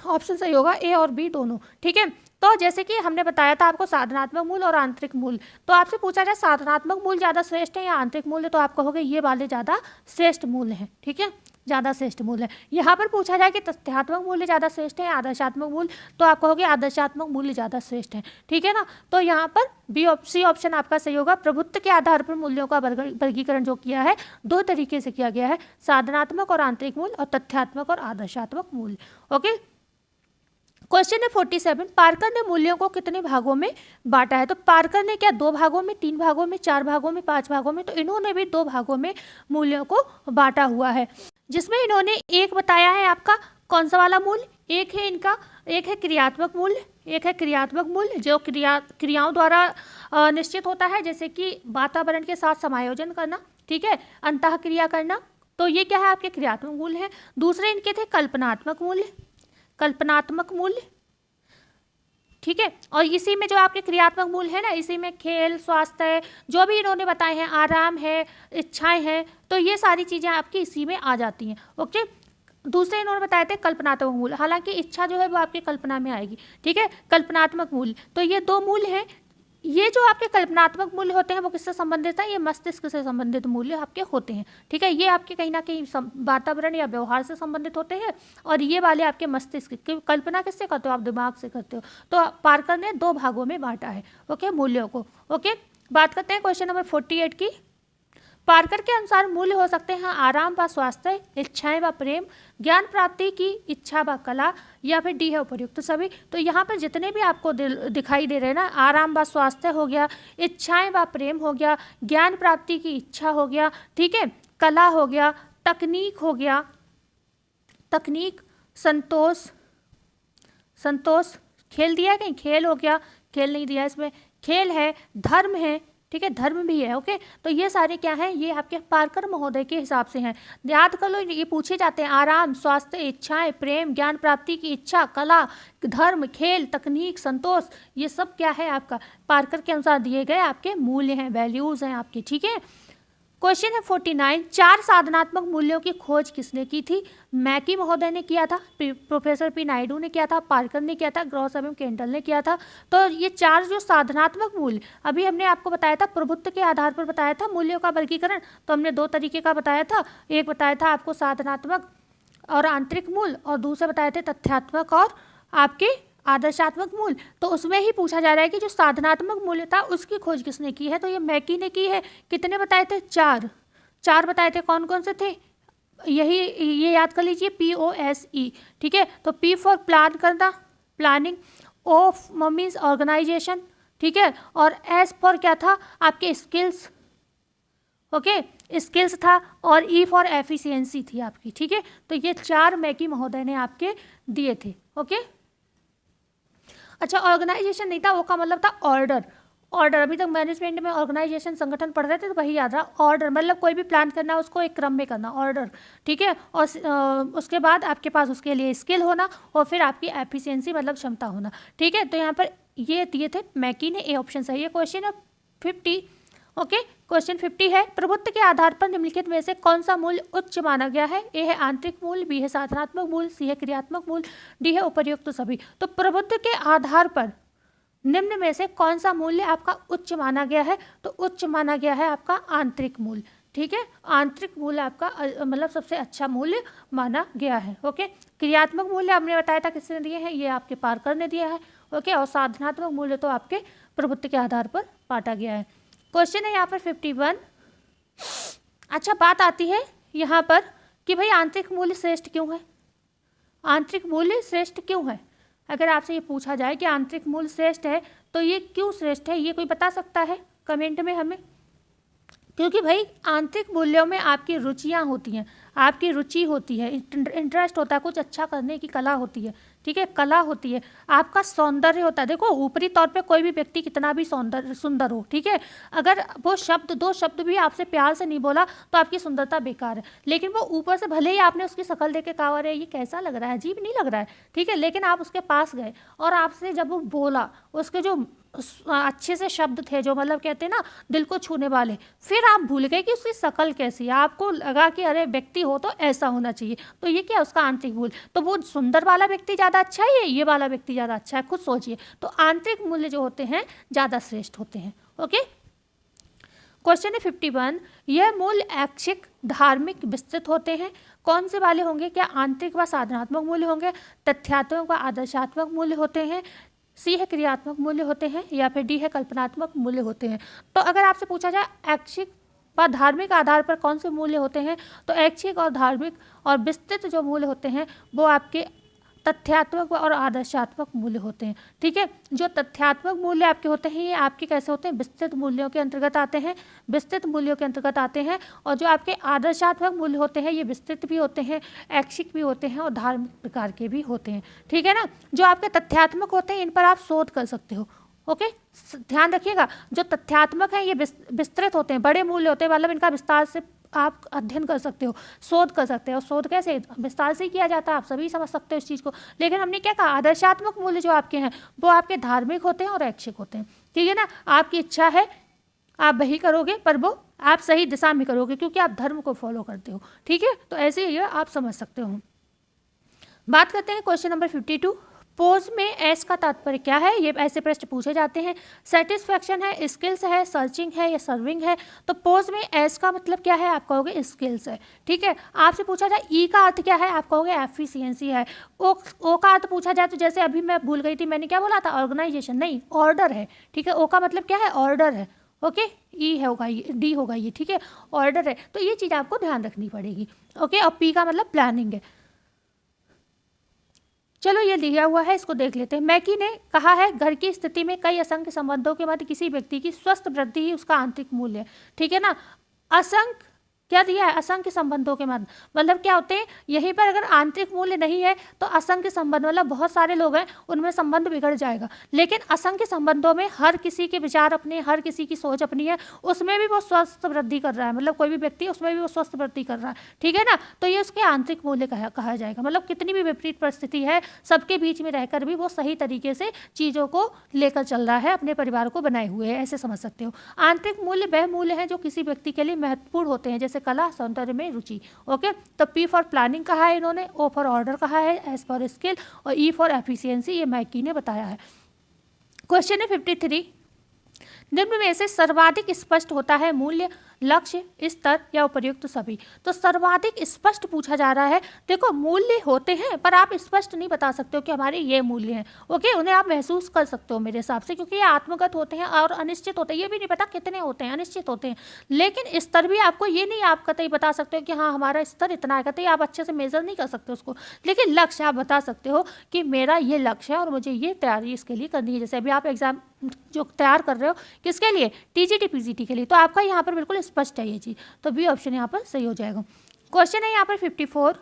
ऑप्शन सही होगा, ए और बी दोनों, ठीक है। तो जैसे कि हमने बताया था आपको साधनात्मक मूल्य और आंतरिक मूल्य, तो आपसे पूछा जाए साधनात्मक मूल्य ज़्यादा श्रेष्ठ है या आंतरिक मूल्य, तो आप कहोगे ये वाले ज़्यादा श्रेष्ठ मूल्य हैं, ठीक है, ज़्यादा श्रेष्ठ मूल्य है। यहाँ पर पूछा जाए कि तथ्यात्मक मूल्य ज़्यादा श्रेष्ठ है या आदर्शात्मक मूल्य, तो आप कहोगे आदर्शात्मक मूल्य ज़्यादा श्रेष्ठ है, ठीक है ना। तो यहाँ पर सी ऑप्शन आपका सही होगा। प्रभुत्व के आधार पर मूल्यों का वर्गीकरण जो किया है 2 तरीके से किया गया है, साधनात्मक और आंतरिक मूल्य और तथ्यात्मक और आदर्शात्मक मूल्य, ओके। क्वेश्चन है 47, पार्कर ने मूल्यों को कितने भागों में बांटा है। तो पार्कर ने क्या 2 भागों में, 3 भागों में, 4 भागों में, 5 भागों में, तो इन्होंने भी 2 भागों में मूल्यों को बांटा हुआ है, जिसमें इन्होंने एक बताया है आपका कौन सा वाला मूल्य, एक है क्रियात्मक मूल्य, एक है क्रियात्मक मूल्य जो क्रियाओं द्वारा निश्चित होता है, जैसे कि वातावरण के साथ समायोजन करना, ठीक है, अंतःक्रिया करना, तो ये क्या है आपके क्रियात्मक मूल्य है। दूसरे इनके थे कल्पनात्मक मूल्य, ठीक है, और इसी में जो आपके क्रियात्मक मूल्य है ना, इसी में खेल, स्वास्थ्य, जो भी इन्होंने बताए हैं, आराम है, इच्छाएं हैं, तो ये सारी चीज़ें आपकी इसी में आ जाती हैं, ओके। दूसरे इन्होंने बताए थे कल्पनात्मक मूल्य, हालांकि इच्छा जो है वो आपकी कल्पना में आएगी, ठीक है, कल्पनात्मक मूल्य, तो ये 2 मूल्य हैं। ये जो आपके कल्पनात्मक मूल्य होते हैं वो किससे संबंधित है, ये मस्तिष्क से संबंधित मूल्य आपके होते हैं, ठीक है, ये आपके कहीं ना कहीं वातावरण या व्यवहार से संबंधित होते हैं, और ये वाले आपके मस्तिष्क की कल्पना किससे करते हो, आप दिमाग से करते हो। तो पार्कर ने 2 भागों में बांटा है, ओके, मूल्यों को, ओके। बात करते हैं क्वेश्चन नंबर 48 की। पार्कर के अनुसार मूल्य हो सकते हैं आराम व स्वास्थ्य, इच्छाएं व प्रेम, ज्ञान प्राप्ति की इच्छा व कला, या फिर डी है उपर्युक्त सभी। तो यहाँ पर जितने भी आपको दिखाई दे रहे हैं ना, आराम व स्वास्थ्य हो गया, इच्छाएं व प्रेम हो गया, ज्ञान प्राप्ति की इच्छा हो गया, ठीक है, कला हो गया, तकनीक हो गया, तकनीक, संतोष, खेल दिया है कहीं, खेल हो गया, खेल नहीं दिया इसमें, खेल है, धर्म है, ठीक है, धर्म भी है, ओके। तो ये सारे क्या हैं, ये आपके पार्कर महोदय के हिसाब से हैं। याद कर लो, ये पूछे जाते हैं आराम, स्वास्थ्य, इच्छाएं, प्रेम, ज्ञान प्राप्ति की इच्छा, कला, धर्म, खेल, तकनीक, संतोष, ये सब क्या है आपका पार्कर के अनुसार दिए गए आपके मूल्य हैं, वैल्यूज हैं आपके, ठीक है। क्वेश्चन है 49, 4 साधनात्मक मूल्यों की खोज किसने की थी? मैकी महोदय ने किया था, प्रोफेसर पी नायडू ने किया था, पार्कर ने किया था, ग्रॉस एवं केंडल ने किया था। तो ये 4 जो साधनात्मक मूल्य, अभी हमने आपको बताया था प्रभुत्व के आधार पर बताया था मूल्यों का वर्गीकरण, तो हमने 2 तरीके का बताया था। एक बताया था आपको साधनात्मक और आंतरिक मूल्य, और दूसरे बताए थे तथ्यात्मक और आपके आदर्शात्मक मूल्य। तो उसमें ही पूछा जा रहा है कि जो साधनात्मक मूल्य था उसकी खोज किसने की है? तो ये मैकी ने की है। कितने बताए थे? 4 बताए थे। कौन कौन से थे? यही, ये याद कर लीजिए, POSE, ठीक है। तो P फॉर प्लान करना, प्लानिंग, O मीन्स ऑर्गेनाइजेशन, ठीक है, और S फॉर क्या था? आपके स्किल्स, ओके, स्किल्स था, और E फॉर एफिशिएंसी थी आपकी, ठीक है। तो ये 4 मैकी महोदय ने आपके दिए थे, ओके। अच्छा, ऑर्गेनाइजेशन नहीं था, वो का मतलब था ऑर्डर। ऑर्डर, अभी तक मैनेजमेंट में ऑर्गेनाइजेशन संगठन पढ़ रहे थे तो वही याद रहा। ऑर्डर मतलब कोई भी प्लान करना उसको एक क्रम में करना, ऑर्डर, ठीक है। और उसके बाद आपके पास उसके लिए स्किल होना, और फिर आपकी एफिशिएंसी मतलब क्षमता होना, ठीक है। तो यहाँ पर ये दिए थे मैकी ने, ए ऑप्शन सही है। क्वेश्चन है 50, ओके। क्वेश्चन 50 है, प्रभुत्व के आधार पर निम्नलिखित में से कौन सा मूल्य उच्च माना गया है? ए है आंतरिक मूल्य, बी है साधनात्मक मूल्य, सी है क्रियात्मक मूल्य, डी है उपर्युक्त सभी। तो प्रभुत्व के आधार पर निम्न में से कौन सा मूल्य आपका उच्च माना गया है? तो उच्च माना गया है आपका आंतरिक मूल्य, ठीक है। आंतरिक मूल्य आपका मतलब सबसे अच्छा मूल्य माना गया है, ओके। क्रियात्मक मूल्य हमने बताया था किसने दिए हैं, ये आपके पार्कर ने दिया है, ओके। और साधनात्मक मूल्य तो आपके प्रभुत्व के आधार पर बांटा गया है। क्वेश्चन है यहाँ पर 51। अच्छा, बात आती है यहाँ पर कि भाई आंतरिक मूल्य श्रेष्ठ क्यों है? आंतरिक मूल्य श्रेष्ठ क्यों है? अगर आपसे ये पूछा जाए कि आंतरिक मूल्य श्रेष्ठ है तो ये क्यों श्रेष्ठ है, ये कोई बता सकता है कमेंट में हमें? क्योंकि भाई आंतरिक मूल्यों में आपकी रुचियाँ होती हैं, आपकी रुचि होती है, इंटरेस्ट होता है, कुछ अच्छा करने की कला होती है, ठीक है, कला होती है, आपका सौंदर्य होता है। देखो, ऊपरी तौर पे कोई भी व्यक्ति कितना भी सुंदर हो, ठीक है, अगर वो शब्द 2 शब्द भी आपसे प्यार से नहीं बोला तो आपकी सुंदरता बेकार है। लेकिन वो ऊपर से भले ही आपने उसकी शक्ल देख के कहा अरे ये कैसा लग रहा है, अजीब नहीं लग रहा है, ठीक है, लेकिन आप उसके पास गए और आपसे जब वो बोला, उसके जो अच्छे से शब्द थे, जो मतलब कहते हैं ना दिल को छूने वाले, फिर आप भूल गए कि उसकी शक्ल कैसी है, आपको लगा कि अरे व्यक्ति हो तो ऐसा होना चाहिए। तो ये क्या, उसका आंतरिक मूल्य। तो वो सुंदर वाला व्यक्ति ज़्यादा अच्छा है, ये वाला व्यक्ति ज़्यादा अच्छा है, खुद सोचिए। तो आंतरिक मूल्य जो होते हैं ज़्यादा श्रेष्ठ होते हैं, ओके। क्वेश्चन है 51, यह मूल्य ऐच्छिक, धार्मिक, विस्तृत होते हैं। कौन से वाले होंगे? क्या आंतरिक व साधनात्मक मूल्य होंगे, तथ्यात्मक व आदर्शात्मक मूल्य होते हैं, सी है क्रियात्मक मूल्य होते हैं, या फिर डी है कल्पनात्मक मूल्य होते हैं? तो अगर आपसे पूछा जाए ऐच्छिक व धार्मिक आधार पर कौन से मूल्य होते हैं, तो ऐच्छिक और धार्मिक और विस्तृत जो मूल्य होते हैं वो आपके तथ्यात्मक और आदर्शात्मक मूल्य होते हैं, ठीक है। जो तथ्यात्मक मूल्य आपके होते हैं ये आपके कैसे होते हैं? विस्तृत मूल्यों के अंतर्गत आते हैं, विस्तृत मूल्यों के अंतर्गत आते हैं। और जो आपके आदर्शात्मक मूल्य होते हैं ये विस्तृत भी होते हैं, ऐच्छिक भी होते हैं और धार्मिक प्रकार के भी होते हैं, ठीक है ना। जो आपके तथ्यात्मक होते हैं इन पर आप शोध कर सकते हो, ओके। ध्यान रखिएगा, जो तथ्यात्मक है ये विस्तृत होते हैं, बड़े मूल्य होते हैं, मतलब इनका विस्तार से आप अध्ययन कर सकते हो, शोध कर सकते हो। शोध कैसे? विस्तार से ही किया जाता है, आप सभी समझ सकते हो इस चीज़ को। लेकिन हमने क्या कहा, आदर्शात्मक मूल्य जो आपके हैं वो आपके धार्मिक होते हैं और ऐच्छिक होते हैं, ठीक है ना। आपकी इच्छा है आप वही करोगे, पर वो आप सही दिशा में करोगे क्योंकि आप धर्म को फॉलो करते हो, ठीक है। तो ऐसे ही आप समझ सकते हो। बात करते हैं क्वेश्चन नंबर 52। पोज में एस का तात्पर्य क्या है? ये ऐसे प्रश्न पूछे जाते हैं। सेटिस्फैक्शन है, स्किल्स है, सर्चिंग है या सर्विंग है? तो पोज में एस का मतलब क्या है? आप कहोगे स्किल्स है, ठीक है। आपसे पूछा जाए ई का अर्थ क्या है? आप कहोगे एफिशिएंसी है। ओ का अर्थ पूछा जाए तो जैसे अभी मैं भूल गई थी, मैंने क्या बोला था? ऑर्गेनाइजेशन नहीं, ऑर्डर है, ठीक है। ओ का मतलब क्या है? ऑर्डर है, ओके। ई होगा ये, डी होगा ये, ठीक है, ऑर्डर है। तो ये चीज़ आपको ध्यान रखनी पड़ेगी, ओके। और पी का मतलब प्लानिंग है। चलो ये लिया हुआ है, इसको देख लेते हैं। मैकी ने कहा है घर की स्थिति में कई असंख्य संबंधों के मध्य किसी व्यक्ति की स्वस्थ वृद्धि ही उसका आंतरिक मूल्य है, ठीक है ना। असंख्य क्या दिया है, असंख्य संबंधों के मध्य, मतलब क्या होते हैं यहीं पर अगर आंतरिक मूल्य नहीं है तो असंख्य संबंध, मतलब बहुत सारे लोग हैं उनमें संबंध बिगड़ जाएगा, लेकिन असंख्य संबंधों में हर किसी के विचार अपने, हर किसी की सोच अपनी है, उसमें भी वो स्वस्थ वृद्धि कर रहा है, मतलब कोई भी व्यक्ति उसमें भी वो स्वस्थ वृद्धि कर रहा है, ठीक है ना, तो ये उसके आंतरिक मूल्य कहा जाएगा। मतलब कितनी भी विपरीत परिस्थिति है सबके बीच में रहकर भी वो सही तरीके से चीज़ों को लेकर चल रहा है, अपने परिवार को बनाए हुए है, ऐसे समझ सकते हो। आंतरिक मूल्य वह मूल्य हैं जो किसी व्यक्ति के लिए महत्वपूर्ण होते हैं, जैसे कला, सौंदर्य में रुचि। ओके, तो पी फॉर प्लानिंग कहा है इन्होंने, ओ फॉर ऑर्डर कहा है, एस फॉर स्किल और ई फॉर एफिशिएंसी, ये मैकी ने बताया है। क्वेश्चन है 53, निम्न में से सर्वाधिक स्पष्ट होता है मूल्य, लक्ष्य, स्तर या उपर्युक्त सभी। तो सर्वाधिक स्पष्ट पूछा जा रहा है। देखो मूल्य होते हैं पर आप स्पष्ट नहीं बता सकते हो कि हमारे ये मूल्य हैं, ओके, उन्हें आप महसूस कर सकते हो मेरे हिसाब से, क्योंकि ये आत्मगत होते हैं और अनिश्चित होते हैं, ये भी नहीं पता कितने होते हैं, अनिश्चित होते हैं। लेकिन स्तर भी आपको ये नहीं आप कतई बता सकते हो कि हाँ हमारा स्तर इतना है, कतई आप अच्छे से मेजर नहीं कर सकते उसको। लेकिन लक्ष्य आप बता सकते हो कि मेरा ये लक्ष्य है और मुझे ये तैयारी इसके लिए करनी है। जैसे अभी आप एग्जाम जो तैयार कर रहे हो किसके लिए, टीजीटी पीजीटी के लिए, तो आपका यहाँ पर बिल्कुल स्पष्ट है ये चीज़, तो बी ऑप्शन यहाँ पर सही हो जाएगा। क्वेश्चन है यहाँ पर 54,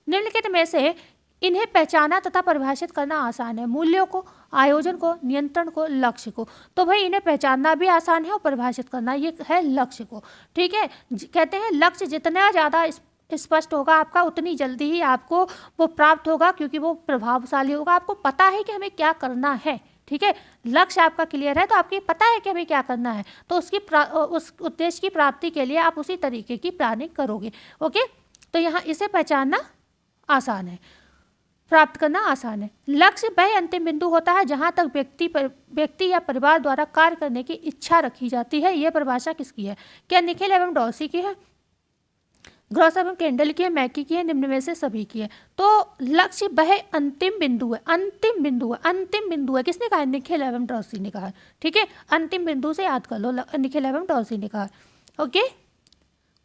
निम्नलिखित में से इन्हें पहचाना तथा परिभाषित करना आसान है, मूल्यों को, आयोजन को, नियंत्रण को, लक्ष्य को। तो भाई इन्हें पहचानना भी आसान है और परिभाषित करना, ये है लक्ष्य को, ठीक है। कहते हैं लक्ष्य जितना ज़्यादा स्पष्ट होगा आपका उतनी जल्दी ही आपको वो प्राप्त होगा, क्योंकि वो प्रभावशाली होगा, आपको पता है कि हमें क्या करना है, ठीक है। लक्ष्य आपका क्लियर है तो आपको पता है कि हमें क्या करना है, तो उस उद्देश्य की प्राप्ति के लिए आप उसी तरीके की प्लानिंग करोगे, ओके। तो यहाँ इसे पहचानना आसान है, प्राप्त करना आसान है। लक्ष्य वह अंतिम बिंदु होता है जहाँ तक व्यक्ति या परिवार द्वारा कार्य करने की इच्छा रखी जाती है। यह परिभाषा किसकी है, क्या निखिल एवं डॉर्सी की है, ग्रॉस एवं केंडल की है, मैकी की है, निम्न में से सभी की है। तो लक्ष्य वह अंतिम बिंदु है, अंतिम बिंदु है, अंतिम बिंदु है, किसने कहा है, निखिल एवं डॉर्सी ने कहा है, ठीक है। अंतिम बिंदु से याद कर लो, निखिल एवं डॉर्सी ने कहा है, ओके।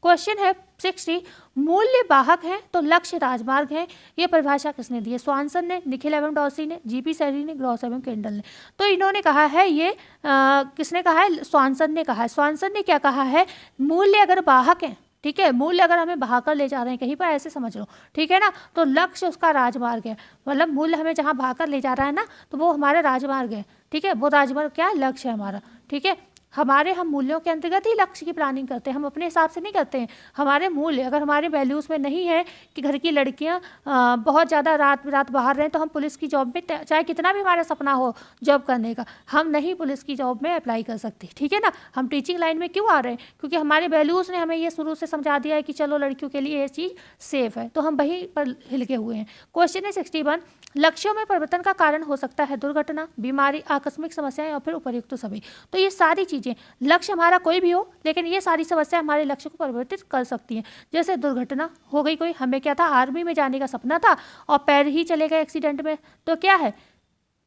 क्वेश्चन है 60, मूल्य वाहक है तो लक्ष्य राजमार्ग है, ये परिभाषा किसने दी है, स्वानसन ने, निखिल एवं डॉर्सी ने, जीपी सैरी ने, ग्रॉस एवं केंडल ने। तो इन्होंने कहा है ये किसने कहा है, स्वानसन ने कहा है। स्वानसन ने क्या कहा है, मूल्य अगर वाहक है, ठीक है, मूल्य अगर हमें बहाकर ले जा रहे हैं कहीं पर, ऐसे समझ लो, ठीक है ना, तो लक्ष्य उसका राजमार्ग है, मतलब मूल्य हमें जहाँ बहाकर ले जा रहा है ना तो वो हमारा राजमार्ग है, ठीक है। वो राजमार्ग क्या है, लक्ष्य है हमारा, ठीक है। हम मूल्यों के अंतर्गत ही लक्ष्य की प्लानिंग करते हैं, हम अपने हिसाब से नहीं करते हैं। हमारे मूल्य अगर हमारे वैल्यूज़ में नहीं है कि घर की लड़कियां बहुत ज़्यादा रात बाहर रहें तो हम पुलिस की जॉब में, चाहे कितना भी हमारा सपना हो जॉब करने का, हम नहीं पुलिस की जॉब में अप्लाई कर सकते, ठीक है ना। हम टीचिंग लाइन में क्यों आ रहे हैं, क्योंकि हमारे वैल्यूज़ ने हमें ये शुरू से समझा दिया है कि चलो लड़कियों के लिए ये चीज़ सेफ है, तो हम वहीं पर हिलके हुए हैं। क्वेश्चन है 61, लक्ष्यों में परिवर्तन का कारण हो सकता है दुर्घटना, बीमारी, आकस्मिक समस्याएं और फिर उपर्युक्त सभी। तो ये सारी चीज़ें, लक्ष्य हमारा कोई भी हो लेकिन ये सारी समस्याएं हमारे लक्ष्य को परिवर्तित कर सकती हैं। जैसे दुर्घटना हो गई कोई, हमें क्या था, आर्मी में जाने का सपना था और पैर ही चले गए एक्सीडेंट में, तो क्या है,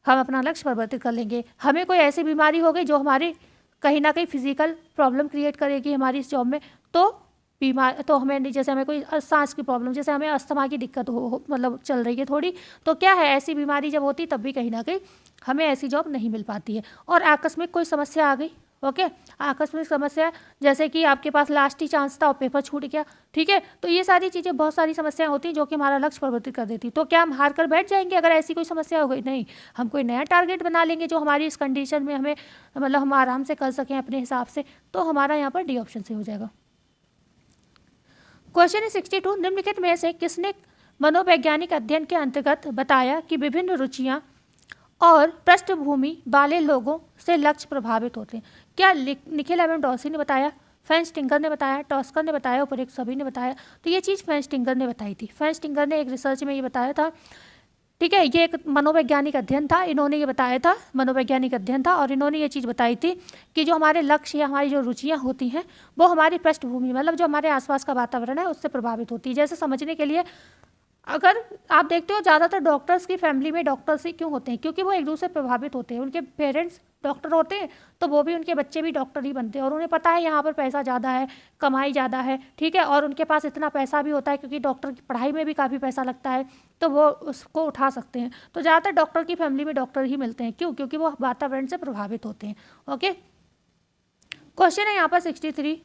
हम अपना लक्ष्य परिवर्तित कर लेंगे। हमें कोई ऐसी बीमारी हो गई जो हमारी कहीं ना कहीं फिजिकल प्रॉब्लम क्रिएट करेगी हमारी इस जॉब में, तो हमें, जैसे हमें कोई सांस की प्रॉब्लम, जैसे हमें अस्थमा की दिक्कत हो मतलब चल रही है थोड़ी, तो क्या है, ऐसी बीमारी जब होती तब भी कहीं ना कहीं हमें ऐसी जॉब नहीं मिल पाती है। और आकस्मिक कोई समस्या आ गई, ओके, आकस्मिक समस्या जैसे कि आपके पास लास्ट ही चांस था और पेपर छूट गया, ठीक है, तो ये सारी चीज़ें, बहुत सारी समस्याएं होती हैं जो कि हमारा लक्ष्य परिवर्तित कर देती। तो क्या हम हार कर बैठ जाएंगे अगर ऐसी कोई समस्या हो गई, नहीं, हम कोई नया टारगेट बना लेंगे जो हमारी इस कंडीशन में हमें, मतलब हम आराम से कर सकें अपने हिसाब से, तो हमारा यहाँ पर डी ऑप्शन से हो जाएगा। क्वेश्चन है 62, निम्नलिखित में से किसने मनोवैज्ञानिक अध्ययन के अंतर्गत बताया कि विभिन्न रुचियां और पृष्ठभूमि वाले लोगों से लक्ष्य प्रभावित होते हैं। क्या निखिल एवं डॉर्सी ने बताया, फेंस्टिंगर ने बताया, टॉस्कर ने बताया, उपर्युक्त सभी ने बताया। तो ये चीज़ फेंस्टिंगर ने बताई थी, फेंस्टिंगर ने एक रिसर्च में ये बताया था, ठीक है, ये एक मनोवैज्ञानिक अध्ययन था, इन्होंने ये बताया था, मनोवैज्ञानिक अध्ययन था, और इन्होंने ये चीज़ बताई थी कि जो हमारे लक्ष्य या हमारी जो रुचियाँ होती हैं वो हमारी पृष्ठभूमि, मतलब जो हमारे आसपास का वातावरण है उससे प्रभावित होती है। जैसे समझने के लिए, अगर आप देखते हो ज़्यादातर डॉक्टर्स की फैमिली में डॉक्टर्स ही क्यों होते हैं, क्योंकि वो एक दूसरे से प्रभावित होते हैं। उनके पेरेंट्स डॉक्टर होते हैं तो वो भी, उनके बच्चे भी डॉक्टर ही बनते हैं, और उन्हें पता है यहाँ पर पैसा ज़्यादा है, कमाई ज़्यादा है, ठीक है, और उनके पास इतना पैसा भी होता है क्योंकि डॉक्टर की पढ़ाई में भी काफ़ी पैसा लगता है, तो वो उसको उठा सकते हैं। तो ज़्यादातर डॉक्टर की फैमिली में डॉक्टर ही मिलते हैं, क्यों, क्योंकि वो वातावरण से प्रभावित होते हैं, ओके। क्वेश्चन है यहाँ पर 63,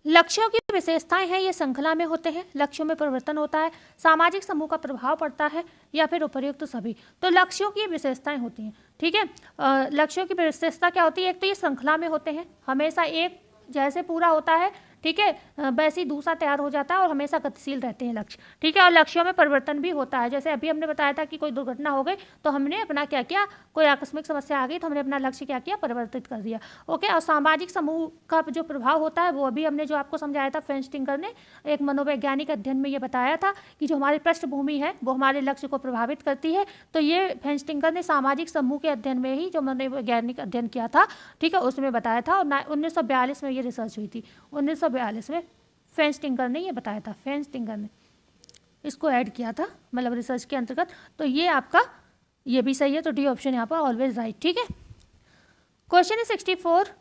लक्ष्यों की विशेषताएं हैं, ये श्रृंखला में होते हैं, लक्ष्यों में परिवर्तन होता है, सामाजिक समूह का प्रभाव पड़ता है, या फिर उपर्युक्त सभी। तो लक्ष्यों की विशेषताएं होती हैं, ठीक है। लक्ष्यों की विशेषता क्या होती है? एक तो ये श्रृंखला में होते हैं, हमेशा एक जैसे पूरा होता है, ठीक है, वैसे ही दूसरा तैयार हो जाता है और हमेशा गतिशील रहते हैं लक्ष्य, ठीक है। और लक्ष्यों में परिवर्तन भी होता है, जैसे अभी हमने बताया था कि कोई दुर्घटना हो गई तो हमने अपना क्या किया, कोई आकस्मिक समस्या आ गई तो हमने अपना लक्ष्य क्या किया, परिवर्तित कर दिया, ओके। और सामाजिक समूह का जो प्रभाव होता है वो अभी हमने जो आपको समझाया था फेंस्टिंगर ने एक मनोवैज्ञानिक अध्ययन में ये बताया था कि जो हमारी पृष्ठभूमि है वो हमारे लक्ष्य को प्रभावित करती है। तो ये फेंस्टिंगर ने सामाजिक समूह के अध्ययन में ही जो मनोवैज्ञानिक अध्ययन किया था, ठीक है, उसमें बताया था। और 1942 में ये रिसर्च हुई थी, 1942 में फेंस्टिंगर ने ये बताया था, फेंस्टिंगर ने इसको ऐड किया था, मतलब रिसर्च के अंतर्गत। तो ये आपका ये भी सही है, तो डी ऑप्शन यहाँ पर ऑलवेज राइट, ठीक है। क्वेश्चन है 64,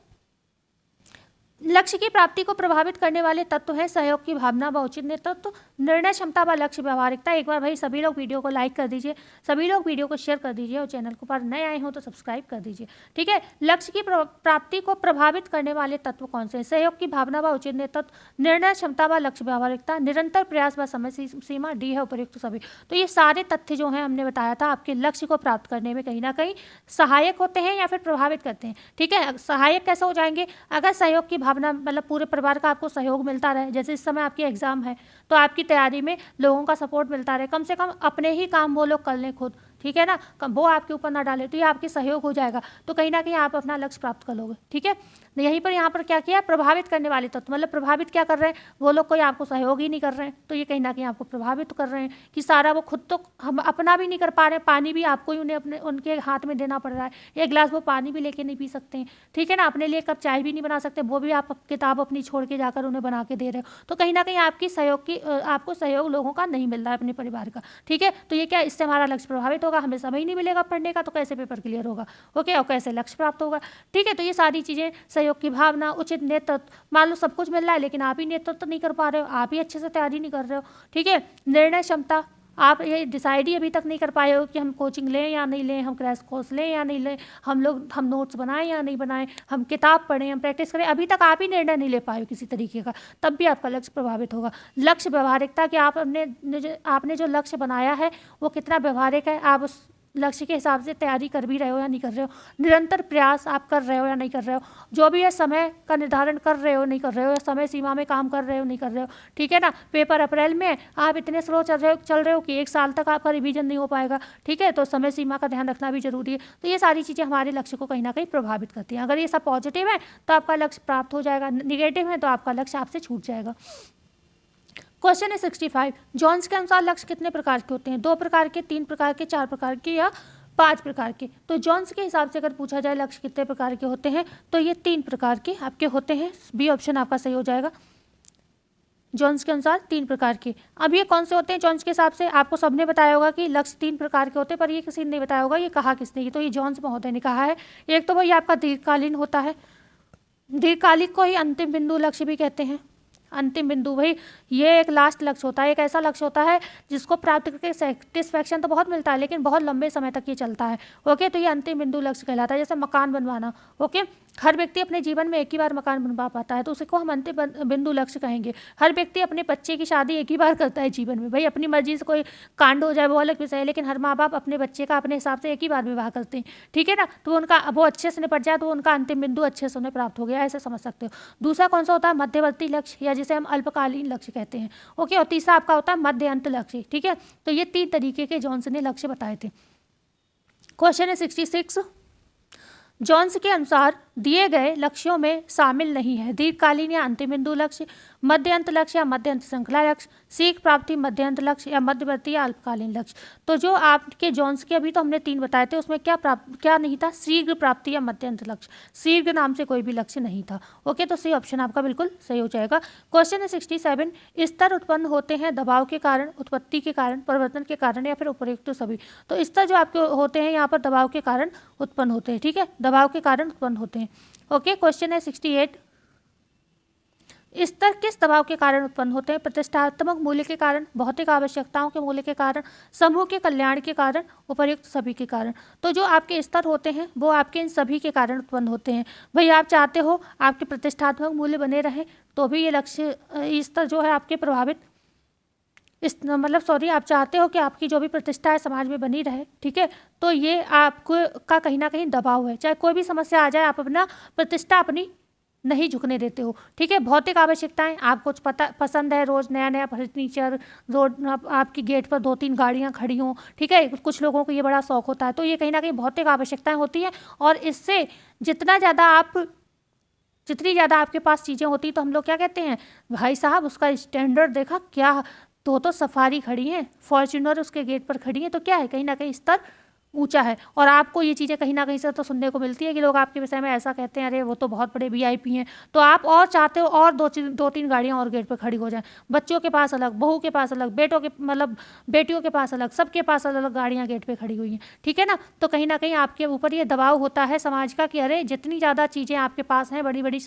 लक्ष्य की प्राप्ति को प्रभावित करने वाले तत्व है सहयोग की भावना व उचित नेतृत्व, निर्णय क्षमता व लक्ष्य व्यवहारिकता। एक बार भाई सभी लोग वीडियो को लाइक कर दीजिए, सभी लोग वीडियो को शेयर कर दीजिए और चैनल को पर नए आए हो तो सब्सक्राइब कर दीजिए, ठीक है। लक्ष्य की प्राप्ति को प्रभावित करने वाले तत्व कौन से हैं? सहयोग की भावना व उचित नेतृत्व, निर्णय क्षमता व लक्ष्य व्यवहारिकता, निरंतर प्रयास व समय सीमा, डी है उपयुक्त सभी। तो ये सारे तथ्य जो हैं हमने बताया था आपके लक्ष्य को प्राप्त करने में कहीं ना कहीं सहायक होते हैं या फिर प्रभावित करते हैं, ठीक है। सहायक कैसे हो जाएंगे? अगर सहयोग की भावना, मतलब पूरे परिवार का आपको सहयोग मिलता रहे, जैसे इस समय आपकी एग्जाम है तो आपकी तैयारी में लोगों का सपोर्ट मिलता रहे, कम से कम अपने ही काम वो लोग कर लें खुद, ठीक है ना, वो आपके ऊपर ना डाले, तो ये आपके सहयोग हो जाएगा, तो कहीं ना कहीं आप अपना लक्ष्य प्राप्त कर लोगे, ठीक है। यहीं पर यहाँ पर क्या किया, प्रभावित करने वाले तत्व, मतलब प्रभावित क्या कर रहे हैं, वो लोग कोई आपको सहयोग ही नहीं कर रहे हैं, तो ये कहीं ना कहीं आपको प्रभावित कर रहे हैं कि सारा वो खुद तो हम अपना भी नहीं कर पा रहे, पानी भी आपको ही उन्हें अपने उनके हाथ में देना पड़ रहा है, एक गिलास वो पानी भी लेके नहीं पी सकते हैं, ठीक है ना, अपने लिए कप चाय भी नहीं बना सकते, वो भी आप किताब अपनी छोड़ के जाकर उन्हें बना के दे रहे हो, तो कहीं ना कहीं आपकी सहयोग की आपको सहयोग लोगों का नहीं मिल रहा है अपने परिवार का, ठीक है। तो ये क्या, इससे हमारा लक्ष्य प्रभावित होगा, हमें समय ही नहीं मिलेगा पढ़ने का, तो कैसे पेपर क्लियर होगा, ओके, और कैसे लक्ष्य प्राप्त होगा, ठीक है। तो ये सारी चीज़ें, सहयोग की भावना, उचित नेतृत्व, मान लो सब कुछ मिल रहा है लेकिन आप ही नेतृत्व नहीं कर पा रहे हो, आप ही अच्छे से तैयारी नहीं कर रहे हो, ठीक है। निर्णय क्षमता, आप ये डिसाइड ही अभी तक नहीं कर पाए हो कि हम कोचिंग लें या नहीं लें, हम क्रैश कोर्स लें या नहीं लें, हम नोट्स बनाएं या नहीं बनाएं, हम किताब पढ़ें, हम प्रैक्टिस करें, अभी तक आप ही निर्णय नहीं ले पाए हो किसी तरीके का, तब भी आपका लक्ष्य प्रभावित होगा। लक्ष्य व्यवहारिकता, कि आपने जो लक्ष्य बनाया है वो कितना व्यवहारिक है, आप उस लक्ष्य के हिसाब से तैयारी कर भी रहे हो या नहीं कर रहे हो, निरंतर प्रयास आप कर रहे हो या नहीं कर रहे हो, जो भी है समय का निर्धारण कर रहे हो नहीं कर रहे हो, या समय सीमा में काम कर रहे हो नहीं कर रहे हो, ठीक है ना। पेपर अप्रैल में, आप इतने स्लो चल रहे हो कि 1 साल तक आपका रिवीजन नहीं हो पाएगा, ठीक है, तो समय सीमा का ध्यान रखना भी जरूरी है। तो ये सारी चीज़ें हमारे लक्ष्य को कहीं ना कहीं प्रभावित करती हैं। अगर ये सब पॉजिटिव है तो आपका लक्ष्य प्राप्त हो जाएगा, निगेटिव है तो आपका लक्ष्य आपसे छूट जाएगा। क्वेश्चन है 65, जॉन्स के अनुसार लक्ष्य कितने प्रकार के होते हैं? 2 प्रकार के, 3 प्रकार के, 4 प्रकार के या 5 प्रकार के? तो जॉन्स के हिसाब से अगर पूछा जाए लक्ष्य कितने प्रकार के होते हैं तो ये 3 प्रकार के आपके होते हैं, बी ऑप्शन आपका सही हो जाएगा। जॉन्स के अनुसार 3 प्रकार के। अब ये कौन से होते हैं जॉन्स के हिसाब से? आपको सबने बताया होगा कि लक्ष्य 3 प्रकार के होते हैं, पर ये किसी ने नहीं बताया होगा, ये कहा किसने? तो ये जॉन्स महोदय ने कहा है। एक तो वही आपका दीर्घकालीन होता है, दीर्घकालिक को ही अंतिम बिंदु लक्ष्य भी कहते हैं। अंतिम बिंदु भाई ये एक लास्ट लक्ष्य होता है, एक ऐसा लक्ष्य होता है जिसको प्राप्त करके सेटिस्फैक्शन तो बहुत मिलता है लेकिन बहुत लंबे समय तक ये चलता है, ओके। तो ये अंतिम बिंदु लक्ष्य कहलाता है। जैसे मकान बनवाना, ओके, हर व्यक्ति अपने जीवन में एक ही बार मकान बनवा पाता है तो उसी को हम अंतिम बिंदु लक्ष्य कहेंगे। हर व्यक्ति अपने बच्चे की शादी एक ही बार करता है जीवन में, भाई अपनी मर्जी से कोई कांड हो जाए वो अलग विषय है, लेकिन हर माँ बाप अपने बच्चे का अपने हिसाब से एक ही बार विवाह करते हैं, ठीक है ना। तो उनका वो अच्छे से निपट जाए तो उनका अंतिम बिंदु अच्छे से उन्हें प्राप्त हो गया, ऐसे समझ सकते हो। दूसरा कौन सा होता है? मध्यवर्ती लक्ष्य, या जिसे हम अल्पकालीन लक्ष्य कहते हैं, ओके। और तीसरा आपका होता है मध्य अंत लक्ष्य, ठीक है। तो ये 3 तरीके के जॉन्सन ने लक्ष्य बताए थे। क्वेश्चन है 66, जॉन्स के अनुसार दिए गए लक्ष्यों में शामिल नहीं है दीर्घकालीन या अंतिम बिंदु लक्ष्य, मध्य अंत लक्ष्य या मध्य अंत श्रृंखला लक्ष्य, सीख प्राप्ति मध्य अंत लक्ष्य या मध्यवर्ती या अल्पकालीन लक्ष्य। तो जो आपके जॉन्स के अभी तो हमने 3 बताए थे, उसमें क्या नहीं था? शीघ्र प्राप्ति या मध्य अंत लक्ष्य, शीघ्र नाम से कोई भी लक्ष्य नहीं था, ओके। तो सी ऑप्शन आपका बिल्कुल सही हो जाएगा। क्वेश्चन है 67, स्तर उत्पन्न होते हैं दबाव के कारण, उत्पत्ति के कारण, परिवर्तन के कारण या फिर उपयुक्त सभी। तो स्तर जो आपके होते हैं यहाँ पर दबाव के कारण उत्पन्न होते हैं, ठीक है, दबाव के कारण उत्पन्न होते हैं, ओके। क्वेश्चन है 68, स्तर किस दबाव के कारण उत्पन्न होते हैं? प्रतिष्ठात्मक मूल्य के कारण, भौतिक आवश्यकताओं के मूल्य के कारण, समूह के कल्याण के कारण, उपर्युक्त सभी के कारण। तो जो आपके स्तर होते हैं वो आपके इन सभी के कारण उत्पन्न होते हैं। भाई आप चाहते हो आपके प्रतिष्ठात्मक मूल्य बने रहें तो भी ये लक्ष्य स्तर जो है आपके प्रभावित आप चाहते हो कि आपकी जो भी प्रतिष्ठा है समाज में बनी रहे, ठीक है, तो ये आपको का कहीं ना कहीं दबाव है। चाहे कोई भी समस्या आ जाए, आप अपना प्रतिष्ठा अपनी नहीं झुकने देते हो, ठीक है। भौतिक आवश्यकताएं, आपको पसंद है रोज़ नया नया फर्नीचर, रोड आपकी गेट पर 2-3 गाड़ियां खड़ी हों, ठीक है, कुछ लोगों को ये बड़ा शौक होता है, तो ये कहीं ना कहीं भौतिक आवश्यकताएं होती हैं। और इससे जितनी ज़्यादा आपके पास चीज़ें होती तो हम लोग क्या कहते हैं, भाई साहब उसका स्टैंडर्ड देखा क्या, तो सफारी खड़ी हैं, फॉर्च्यूनर उसके गेट पर खड़ी हैं, तो क्या है कहीं ना कहीं स्तर ऊंचा है। और आपको ये चीज़ें कहीं ना कहीं से तो सुनने को मिलती है कि लोग आपके विषय में ऐसा कहते हैं, अरे वो तो बहुत बड़े वीआईपी हैं, तो आप और चाहते हो और 2-3 गाड़ियाँ और गेट पर खड़ी हो जाएं। बच्चों के पास अलग, बहू के पास अलग, बेटियों के पास अलग, सबके पास अलग अलग गाड़ियाँ गेट पर खड़ी हुई हैं, ठीक है ना। तो कहीं ना कहीं आपके ऊपर ये दबाव होता है समाज का कि अरे जितनी ज़्यादा चीज़ें आपके पास हैं बड़ी बड़ी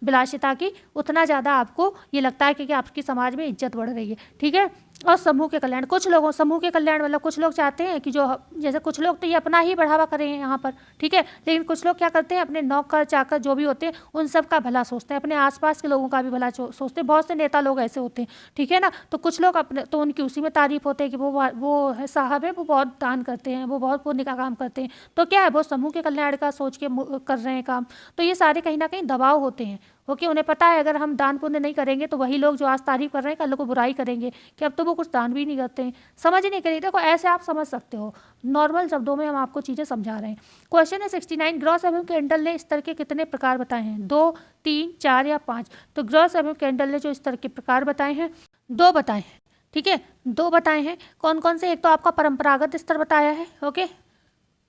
विलासिता की, उतना ज़्यादा आपको ये लगता है कि आपकी समाज में इज्जत बढ़ रही है, ठीक है। और समूह के कल्याण, समूह के कल्याण मतलब कुछ लोग चाहते हैं कि जो जैसे कुछ लोग तो ये अपना ही बढ़ावा करें यहाँ पर, ठीक है, लेकिन कुछ लोग क्या करते हैं अपने नौकर चाकर जो भी होते हैं उन सब का भला सोचते हैं, अपने आसपास के लोगों का भी भला सोचते हैं। बहुत से नेता लोग ऐसे होते हैं, ठीक है ना। तो कुछ लोग अपने तो उनकी उसी में तारीफ होते हैं कि वो साहब है, वो बहुत दान करते हैं, वो बहुत पुण्य का काम करते हैं, तो क्या है वो समूह के कल्याण का सोच के कर रहे हैं काम। तो ये सारे कहीं ना कहीं दबाव होते हैं, ओके। उन्हें पता है अगर हम दान पुण्य नहीं करेंगे तो वही लोग जो आज तारीफ कर रहे हैं कल को बुराई करेंगे कि अब तो वो कुछ दान भी नहीं करते हैं, समझ नहीं करें। देखो ऐसे आप समझ सकते हो, नॉर्मल शब्दों में हम आपको चीज़ें समझा रहे हैं। क्वेश्चन है 69, ग्रॉस एवं कैंडल ने स्तर के कितने प्रकार बताए हैं? 2, 3, 4 या 5? तो ग्रॉस एवं कैंडल ने जो स्तर के प्रकार बताए हैं 2 बताए हैं, ठीक है, 2 बताए हैं। कौन कौन से? एक तो आपका परंपरागत स्तर बताया है, ओके,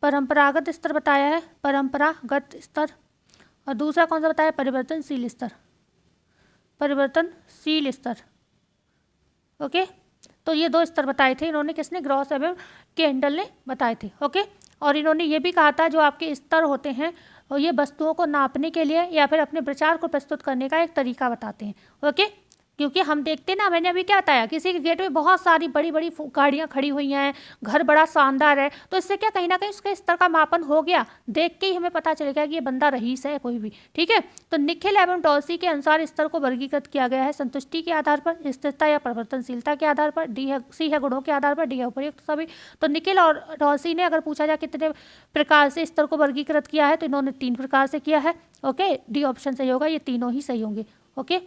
परंपरागत स्तर बताया है, परंपरागत स्तर। और दूसरा कौन सा बताया? परिवर्तनशील स्तर, परिवर्तनशील स्तर, ओके। तो ये 2 स्तर बताए थे इन्होंने, किसने? ग्रॉस एवं कैंडल ने बताए थे, ओके। और इन्होंने ये भी कहा था जो आपके स्तर होते हैं और ये वस्तुओं को नापने के लिए या फिर अपने विचार को प्रस्तुत करने का एक तरीका बताते हैं, ओके। क्योंकि हम देखते ना, मैंने अभी क्या बताया, किसी के गेट में बहुत सारी बड़ी बड़ी गाड़ियाँ खड़ी हुई हैं, घर बड़ा शानदार है, तो इससे क्या कहीं ना कहीं उसके स्तर का मापन हो गया, देख के ही हमें पता चलेगा कि ये बंदा रईस है कोई भी, ठीक है। तो निखिल एवं डॉल्सी के अनुसार स्तर को वर्गीकृत किया गया है संतुष्टि के आधार पर, स्थिरता या परिवर्तनशीलता के आधार पर, सी है गुणों के आधार पर, डी है उपयुक्त सभी। तो निखिल और डॉल्सी ने अगर पूछा जाए कितने प्रकार से स्तर को वर्गीकृत किया है तो इन्होंने 3 प्रकार से किया है, ओके। डी ऑप्शन सही होगा, ये तीनों ही सही होंगे, ओके,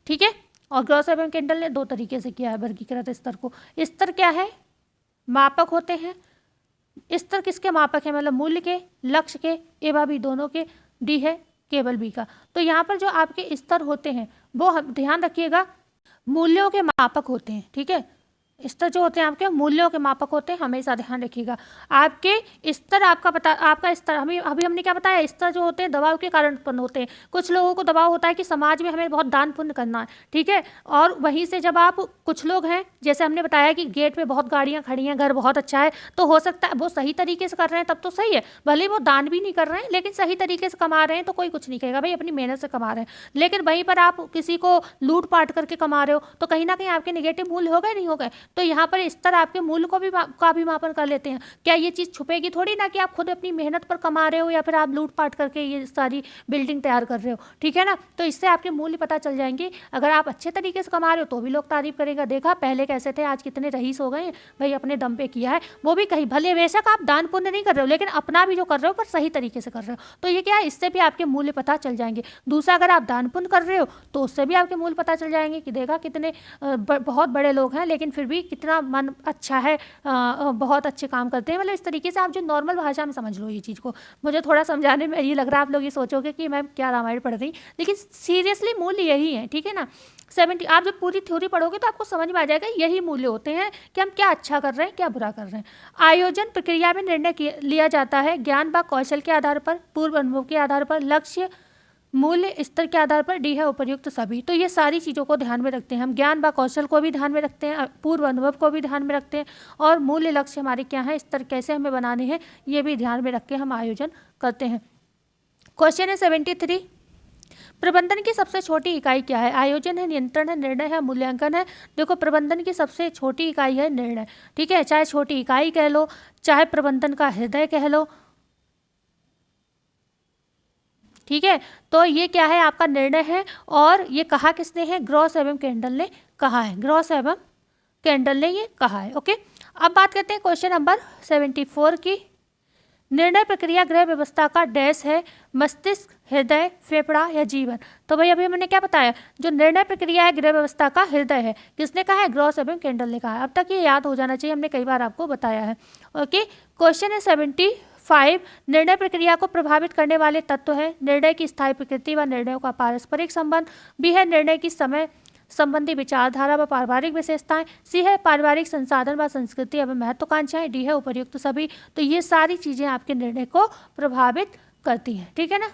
ठीक है। और ग्रॉस एवं कैंडल ने 2 तरीके से किया है वर्गीकृत स्तर को। स्तर क्या है? मापक होते हैं। स्तर किसके मापक है? मतलब मूल्य के, लक्ष्य के, एवं भी दोनों के। डी है केवल बी का। तो यहाँ पर जो आपके स्तर होते हैं वो ध्यान रखिएगा मूल्यों के मापक होते हैं, ठीक है। स्तर जो होते हैं आपके मूल्यों के मापक होते हैं, हमेशा ध्यान रखिएगा। आपके स्तर आपका स्तर अभी हमने क्या बताया, स्तर जो होते हैं दबाव के कारण उत्पन्न होते हैं। कुछ लोगों को दबाव होता है कि समाज में हमें बहुत दान पुण्य करना है, ठीक है। और वहीं से जब आप कुछ लोग हैं, जैसे हमने बताया कि गेट पे बहुत गाड़ियाँ खड़ी हैं, घर बहुत अच्छा है, तो हो सकता है वो सही तरीके से कर रहे हैं तब तो सही है, भले वो दान भी नहीं कर रहे हैं लेकिन सही तरीके से कमा रहे हैं तो कोई कुछ नहीं कहेगा, भाई अपनी मेहनत से कमा रहे हैं। लेकिन वहीं पर आप किसी को लूट पाट करके कमा रहे हो तो कहीं ना कहीं आपके नेगेटिव मूल्य हो गए, नहीं हो गए। तो यहाँ पर स्तर आपके मूल्य को भी मापन कर लेते हैं। क्या ये चीज़ छुपेगी थोड़ी ना कि आप खुद अपनी मेहनत पर कमा रहे हो या फिर आप लूट पाट करके ये सारी बिल्डिंग तैयार कर रहे हो, ठीक है ना। तो इससे आपके मूल्य पता चल जाएंगे। अगर आप अच्छे तरीके से कमा रहे हो तो भी लोग तारीफ करेगा, देखा पहले कैसे थे आज कितने रईस हो गए, भाई अपने दम पे किया है। वो भी कहीं भले बेशक आप दान पुण्य नहीं कर रहे हो लेकिन अपना भी जो कर रहे हो पर सही तरीके से कर रहे हो, तो ये क्या है, इससे भी आपके मूल्य पता चल जाएंगे। दूसरा, अगर आप दान पुण्य कर रहे हो तो उससे भी आपके मूल्य पता चल जाएंगे कि देखा कितने बहुत बड़े लोग हैं लेकिन फिर भी कितना मन अच्छा है, बहुत अच्छे काम करते हैं। मतलब इस तरीके से आप जो नॉर्मल भाषा में समझ लो ये चीज़ को। मुझे थोड़ा समझाने में ये लग रहा है आप लोग ये सोचोगे कि मैं क्या रामायण पढ़ रही, लेकिन सीरियसली मूल्य यही है, ठीक है ना। 70 आप जब पूरी थ्योरी पढ़ोगे तो आपको समझ में आ जाएगा यही मूल्य होते हैं कि हम क्या अच्छा कर रहे हैं क्या बुरा कर रहे हैं। आयोजन प्रक्रिया में निर्णय लिया जाता है ज्ञान व कौशल के आधार पर, पूर्व अनुभव के आधार पर, लक्ष्य मूल्य स्तर के आधार पर, डी है उपयुक्त सभी। तो ये सारी चीज़ों को ध्यान में रखते हैं हम, ज्ञान व कौशल को भी ध्यान में रखते हैं, पूर्व अनुभव को भी ध्यान में रखते हैं और मूल्य लक्ष्य हमारे क्या है, स्तर कैसे हमें बनाने हैं ये भी ध्यान में रख के हम आयोजन करते हैं। क्वेश्चन है 73, प्रबंधन की सबसे छोटी इकाई क्या है? आयोजन है, नियंत्रण है, निर्णय है, मूल्यांकन है। देखो प्रबंधन की सबसे छोटी इकाई है निर्णय, ठीक है, चाहे छोटी इकाई कह लो, चाहे प्रबंधन का हृदय कह लो, ठीक है। तो ये क्या है? आपका निर्णय है। और ये कहा किसने है? ग्रॉस एवं कैंडल ने कहा है, ग्रॉस एवं कैंडल ने ये कहा है। ओके, अब बात करते हैं क्वेश्चन नंबर 74 की। निर्णय प्रक्रिया गृह व्यवस्था का डैश है, मस्तिष्क, हृदय, फेफड़ा या जीवन। तो भाई अभी मैंने क्या बताया, जो निर्णय प्रक्रिया है गृह व्यवस्था का हृदय है, किसने कहा है? ग्रॉस एवं कैंडल ने कहा है। अब तक ये याद हो जाना चाहिए, हमने कई बार आपको बताया है। ओके, क्वेश्चन है 75। निर्णय प्रक्रिया को प्रभावित करने वाले तत्व हैं निर्णय की स्थायी प्रकृति व निर्णयों का पारस्परिक संबंध। बी है निर्णय की समय संबंधी विचारधारा व पारिवारिक विशेषताएं। सी है पारिवारिक संसाधन व संस्कृति एवं महत्वाकांक्षाएं। डी है उपर्युक्त सभी। तो ये सारी चीजें आपके निर्णय को प्रभावित करती हैं, ठीक है ना।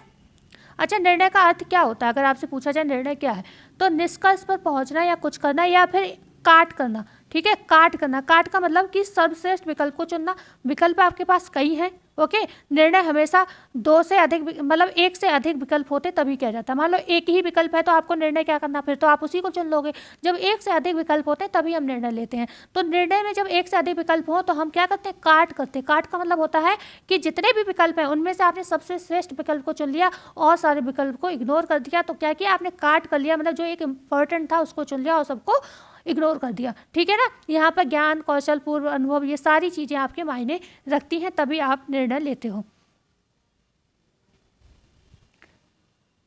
अच्छा, निर्णय का अर्थ क्या होता है? अगर आपसे पूछा जाए निर्णय क्या है, तो निष्कर्ष पर पहुंचना या कुछ करना या फिर काट करना, ठीक है, काट करना। काट का मतलब कि सर्वश्रेष्ठ विकल्प को चुनना। विकल्प आपके पास कई हैं, ओके। निर्णय हमेशा दो से अधिक मतलब एक से अधिक विकल्प होते तभी किया जाता है। मान लो एक ही विकल्प है तो आपको निर्णय क्या करना, फिर तो आप उसी को चुन लोगे। जब एक से अधिक विकल्प होते हैं तभी हम निर्णय लेते हैं। तो निर्णय में जब एक से अधिक विकल्प हो तो हम क्या करते हैं? काट करते हैं। काट का मतलब होता है कि जितने भी विकल्प हैं उनमें से आपने सबसे श्रेष्ठ विकल्प को चुन लिया और सारे विकल्प को इग्नोर कर दिया। तो क्या किया आपने? काट कर लिया, मतलब जो एक इंपॉर्टेंट था उसको चुन लिया और सबको इग्नोर कर दिया, ठीक है ना। यहाँ पर ज्ञान, कौशल, पूर्व अनुभव, ये सारी चीजें आपके मायने रखती हैं, तभी आप निर्णय लेते हो।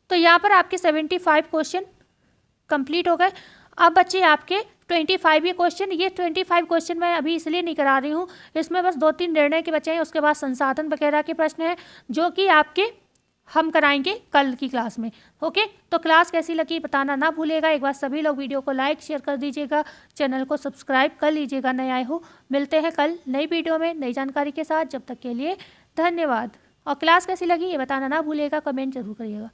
तो यहाँ पर आपके 75 क्वेश्चन कंप्लीट हो गए। अब बच्चे आपके 25 ये क्वेश्चन। ये 25 क्वेश्चन मैं अभी इसलिए नहीं करा रही हूँ, इसमें बस 2-3 निर्णय के बचे हैं, उसके बाद संसाधन वगैरह के प्रश्न हैं जो कि आपके हम कराएंगे कल की क्लास में। ओके, तो क्लास कैसी लगी बताना ना भूलिएगा। एक बार सभी लोग वीडियो को लाइक शेयर कर दीजिएगा, चैनल को सब्सक्राइब कर लीजिएगा नए आए हो। मिलते हैं कल नई वीडियो में नई जानकारी के साथ। जब तक के लिए धन्यवाद। और क्लास कैसी लगी ये बताना ना भूलिएगा, कमेंट जरूर करिएगा।